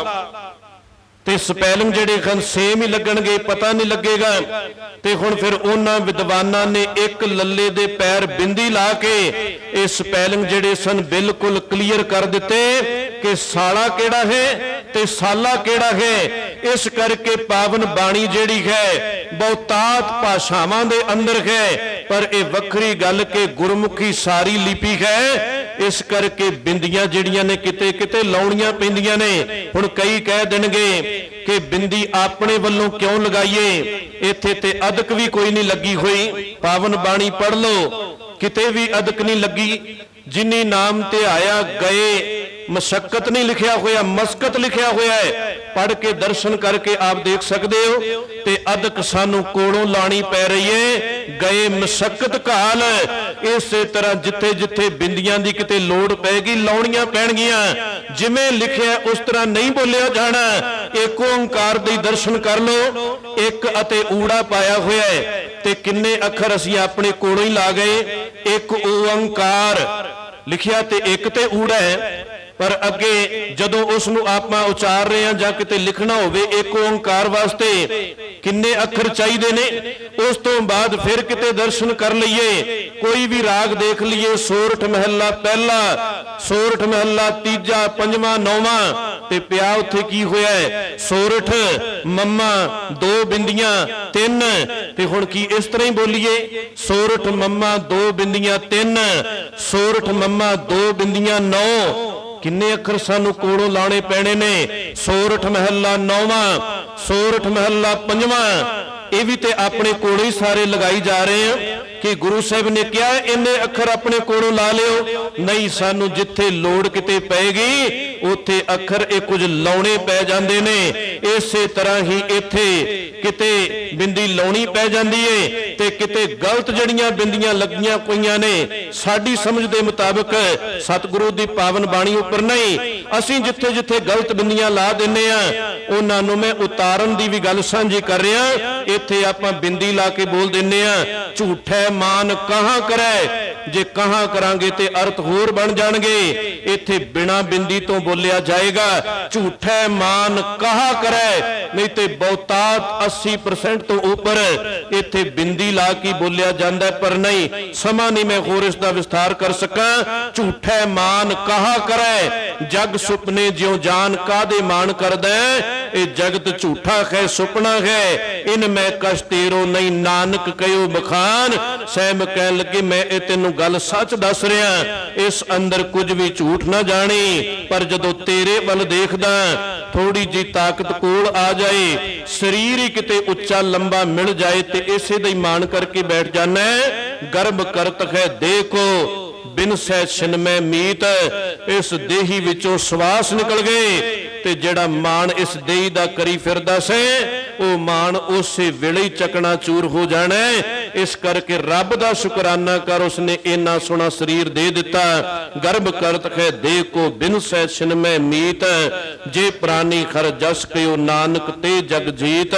ते स्पैलिंग जिहड़े हन सेम ही लगणगे, पता नहीं लगेगा। ते हुण फिर उन्हां विद्वानां ने एक लल्ले दे पैर बिंदी ला के ये स्पैलिंग जिहड़े सन बिल्कुल क्लीयर कर दिते कि साला किहड़ा है ते साला किहड़ा है। इस करके पावन बाणी जिहड़ी है बहुतात भाषावां दे अंदर है, पर यह वखरी गल के गुरमुखी सारी लिपि है। इस करके बिंदियां जिहड़ियां ने किते किते लाउणियां पैंदियां ने। हुण कई कह देणगे कि बिंदी अपने वल्लों क्यों लगाइए, इत्थे ते अदक भी कोई नहीं लगी हुई। पावन बाणी पढ़ लो, किते भी अदक नहीं लगी। जिनी नाम ते आया गए मशक्कत नहीं लिखिया होया, मस्कत लिखिया होया है। पढ़ के दर्शन करके आप देख सकते हो। ते अदक सानू कोलों लानी पै रही है, गए मशक्कत घाल। इस तरह जिथे जिथे बिंदियां दी किते लोड़ पैगी लाउणियां पैणगियां। जिवें लिखिया उस तरह नहीं बोलिया जाना। एक ओंकार दे दर्शन कर लो, एक अते ऊड़ा पाया होया है ते किन्ने अखर असीं अपने कोलों ही ला गए। एक ओंकार लिखिया ते एक ते ऊड़ा है, पर अगे जदों उसनूं आपां उचार रहे हैं जां किते लिखना होवे एक ओंकार वास्ते किन्ने अखर चाहिए ने। उस तो बाद फिर किते दर्शन कर लईए, कोई भी राग देख लीए, सोरठ महला पहला, सोरठ महला तीजा, पंजवां, नौवां, ते पिया उत्थे की होया है सोरठ मम्मा 2 बिंदियां 3। ते हुण की इस तरह ही बोलीए सोरठ मम्मा 2 बिंदियां 3, सोरठ मम्मा 2 बिंदियां 9। किन्ने अखर सानू कोलों लाने पैने ने। सोरठ महला 9वां, सोरठ महला 5वां, ये भी ते अपने कोलों ही सारे लगाई जा रहे हैं कि गुरु साहब ने क्या इन्ने अखर अपने कोलों ला लियो। नहीं, सानू जिथे लोड़ किते पैगी उथे अखर ये कुछ लाउणे पै जांदे ने। इसे तरह ही इथे किते बिंदी लाउणी पै जांदी है ते किते गलत जड़ियां बिंदियां लगियां कोईयां ने। साडी समझ दे मुताबिक सतगुरु दी पावन बाणी उपर नहीं, असीं जिथे जिथे गलत बिंदियां ला दिंने आ उन्हां नूं मैं उतारन दी भी गल साਂਝੀ कर रहा। इथे आपां बिंदी ला के बोल दिंने आ झूठे मान कहां करे, जे कहां करांगे ते अर्थ होर बन जाणगे। इथे बिना बिंदी तो बोलिया जाएगा झूठे मान कहा करे, नहीं ते बहुतात 80% तो ऊपर इथे बिंदी ला के बोलिया जांदा। पर नहीं, समा नहीं मैं होर इसदा विस्तार कर सका। झूठे मान कहा करे, जग सुपने ज्यों जान कादे मान करदा। ये जगत झूठा है सुपना है, इन मैं कश तेरो नहीं नानक कहो बखान। सैम कह लगे मैं ये तेनू गल सच दस रहा, इस अंदर कुछ भी झूठ ना जानी। पर जदों तेरे वल देखदा थोड़ी जी ताकत कोल आ जाए, शरीर ही किते उच्चा लंबा मिल जाए ते इसे दा ही मान करके बैठ जाना है। गर्भ करत है देखो बिन सै छिनमै मीत, इस देही विचों श्वास निकल गए ते जेड़ा मान इस देही दा करी फिरदा से ਉਹ ਮਾਨ ਉਸੇ ਵੇਲੇ ਹੀ ਚਕਣਾ ਚੂਰ ਹੋ ਜਾਣਾ। ਇਸ ਕਰਕੇ ਰੱਬ ਦਾ ਸ਼ੁਕਰਾਨਾ ਕਰ, ਉਸਨੇ ਇੰਨਾ ਸੋਹਣਾ ਸਰੀਰ ਦੇ ਦਿੱਤਾ। ਗਰਭ ਕਰਤ ਹੈ ਦੇਖੋ ਬਿਨ ਸੈ ਛਿਨਮੈ ਮੀਤ, ਜੇ ਪ੍ਰਾਨੀ ਖਰ ਜਸ ਕਿਓ ਨਾਨਕ ਤੇ ਜਗ ਜੀਤ।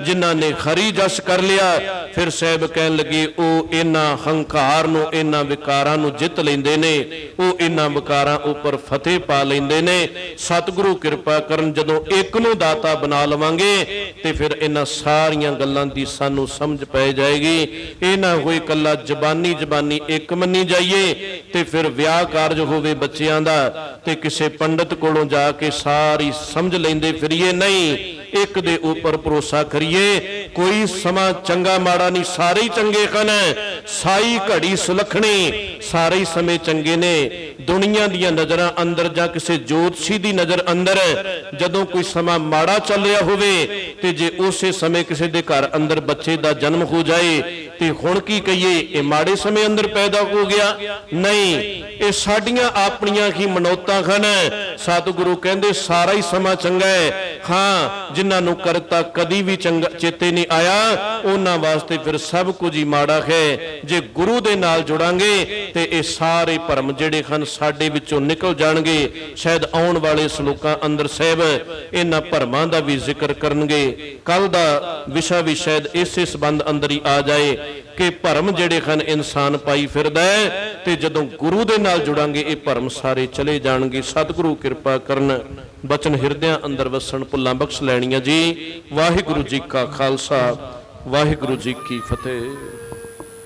ਜਿਨ੍ਹਾਂ ਨੇ ਖਰੀ ਜਸ ਕਰ ਲਿਆ, ਫਿਰ ਸਾਹਿਬ ਕਹਿਣ ਲੱਗੇ ਉਹ ਇਹਨਾਂ ਹੰਕਾਰ ਨੂੰ, ਇਹਨਾਂ ਵਿਕਾਰਾਂ ਨੂੰ ਜਿੱਤ ਲੈਂਦੇ ਨੇ, ਉਹ ਇਹਨਾਂ ਵਿਕਾਰਾਂ ਉੱਪਰ ਫਤਿਹ ਪਾ ਲੈਂਦੇ ਨੇ। ਸਤਿਗੁਰੂ ਕਿਰਪਾ ਕਰਨ, ਜਦੋਂ ਇੱਕ ਨੂੰ ਦਾਤਾ ਬਣਾ ਲਵਾਂਗੇ ਤੇ फिर इन्हां सारियां गल्लां दी सानू समझ पै जाएगी। ਇਹ ਨਾ ਹੋਏ ਕੱਲਾ ਜ਼ਬਾਨੀ ਜ਼ਬਾਨੀ ਇੱਕ ਮੰਨੀ ਜਾਈਏ ਤੇ ਫਿਰ ਵਿਆਹ ਕਾਰਜ ਹੋਵੇ ਬੱਚਿਆਂ ਦਾ ਤੇ ਕਿਸੇ ਪੰਡਤ ਕੋਲੋਂ ਜਾ ਕੇ ਸਾਰੀ ਸਮਝ ਲੈਂਦੇ ਫਿਰੀਏ। ਨਹੀਂ, ਇੱਕ ਦੇ ਉੱਪਰ ਭਰੋਸਾ ਕਰੀਏ। ਕੋਈ ਸਮਾਂ ਚੰਗਾ ਮਾੜਾ ਨਹੀਂ, ਸਾਰੇ ਹੀ ਚੰਗੇ ਹਨ। ਸਾਈ ਘੜੀ ਸੁਲੱਖਣੀ, ਸਾਰੇ ਹੀ ਸਮੇਂ ਚੰਗੇ ਨੇ। ਦੁਨੀਆ ਦੀਆਂ ਨਜ਼ਰਾਂ ਅੰਦਰ ਜਾਂ ਕਿਸੇ ਜੋਤਸ਼ੀ ਦੀ ਨਜ਼ਰ ਅੰਦਰ ਜਦੋਂ ਕੋਈ ਸਮਾਂ ਮਾੜਾ ਚੱਲ ਰਿਹਾ ਹੋਵੇ ਤੇ ਜੇ ਉਸੇ ਸਮੇਂ ਕਿਸੇ ਦੇ ਘਰ ਅੰਦਰ ਬੱਚੇ ਦਾ ਜਨਮ ਹੋ ਜਾਏ ਤੇ ਹੁਣ ਕੀ ਕਹੀਏ, ਇਹ ਮਾੜੇ ਸਮੇਂ ਅੰਦਰ ਪੈਦਾ ਹੋ ਗਿਆ? ਨਹੀਂ, ਇਹ ਸਾਡੀਆਂ ਆਪਣੀਆਂ ਹੀ ਮਨੌਤਾਂ ਹਨ। ਸਤਿਗੁਰੂ ਕਹਿੰਦੇ ਸਾਰਾ ਹੀ ਸਮਾਂ ਚੰਗਾ ਹੈ। ਹਾਂ, ਜਿਨ੍ਹਾਂ ਨੂੰ ਕਰਤਾ ਕਦੀ ਵੀ ਚੰਗਾ ਚੇਤੇ ਨਹੀਂ ਆਇਆ ਉਹਨਾਂ ਵਾਸਤੇ ਫਿਰ ਸਭ ਕੁਝ ਹੀ ਮਾੜਾ ਹੈ। ਜੇ ਗੁਰੂ ਦੇ ਨਾਲ ਜੁੜਾਂਗੇ ਤੇ ਇਹ ਸਾਰੇ ਭਰਮ ਜਿਹੜੇ ਹਨ ਸਾਡੇ ਵਿੱਚੋਂ ਨਿਕਲ ਜਾਣਗੇ। ਸ਼ਾਇਦ ਆਉਣ ਵਾਲੇ ਸ਼ਲੋਕਾਂ ਅੰਦਰ ਸਾਹਿਬ ਇਹਨਾਂ ਭਰਮਾਂ ਦਾ ਵੀ ਜ਼ਿਕਰ ਕਰਨਗੇ। ਕੱਲ ਦਾ ਵਿਸ਼ਾ ਵੀ ਸ਼ਾਇਦ ਇਸੇ ਸੰਬੰਧ ਅੰਦਰ ਹੀ ਆ ਜਾਏ ਕਿ ਭਰਮ ਜਿਹੜੇ ਹਨ ਇਨਸਾਨ ਪਾਈ ਫਿਰਦਾ ਹੈ ਤੇ ਜਦੋਂ ਗੁਰੂ ਦੇ ਨਾਲ ਜੁੜਾਂਗੇ ਇਹ ਭਰਮ ਸਾਰੇ ਚਲੇ ਜਾਣਗੇ। ਸਤਿਗੁਰੂ ਕਿਰਪਾ ਕਰਨ, ਬਚਨ ਹਿਰਦਿਆਂ ਅੰਦਰ ਵਸਣ, ਭੁੱਲਾਂ ਬਖਸ਼ ਲੈਣੀਆਂ ਜੀ। ਵਾਹਿਗੁਰੂ ਜੀ ਕਾ ਖਾਲਸਾ, ਵਾਹਿਗੁਰੂ ਜੀ ਕੀ ਫਤਿਹ।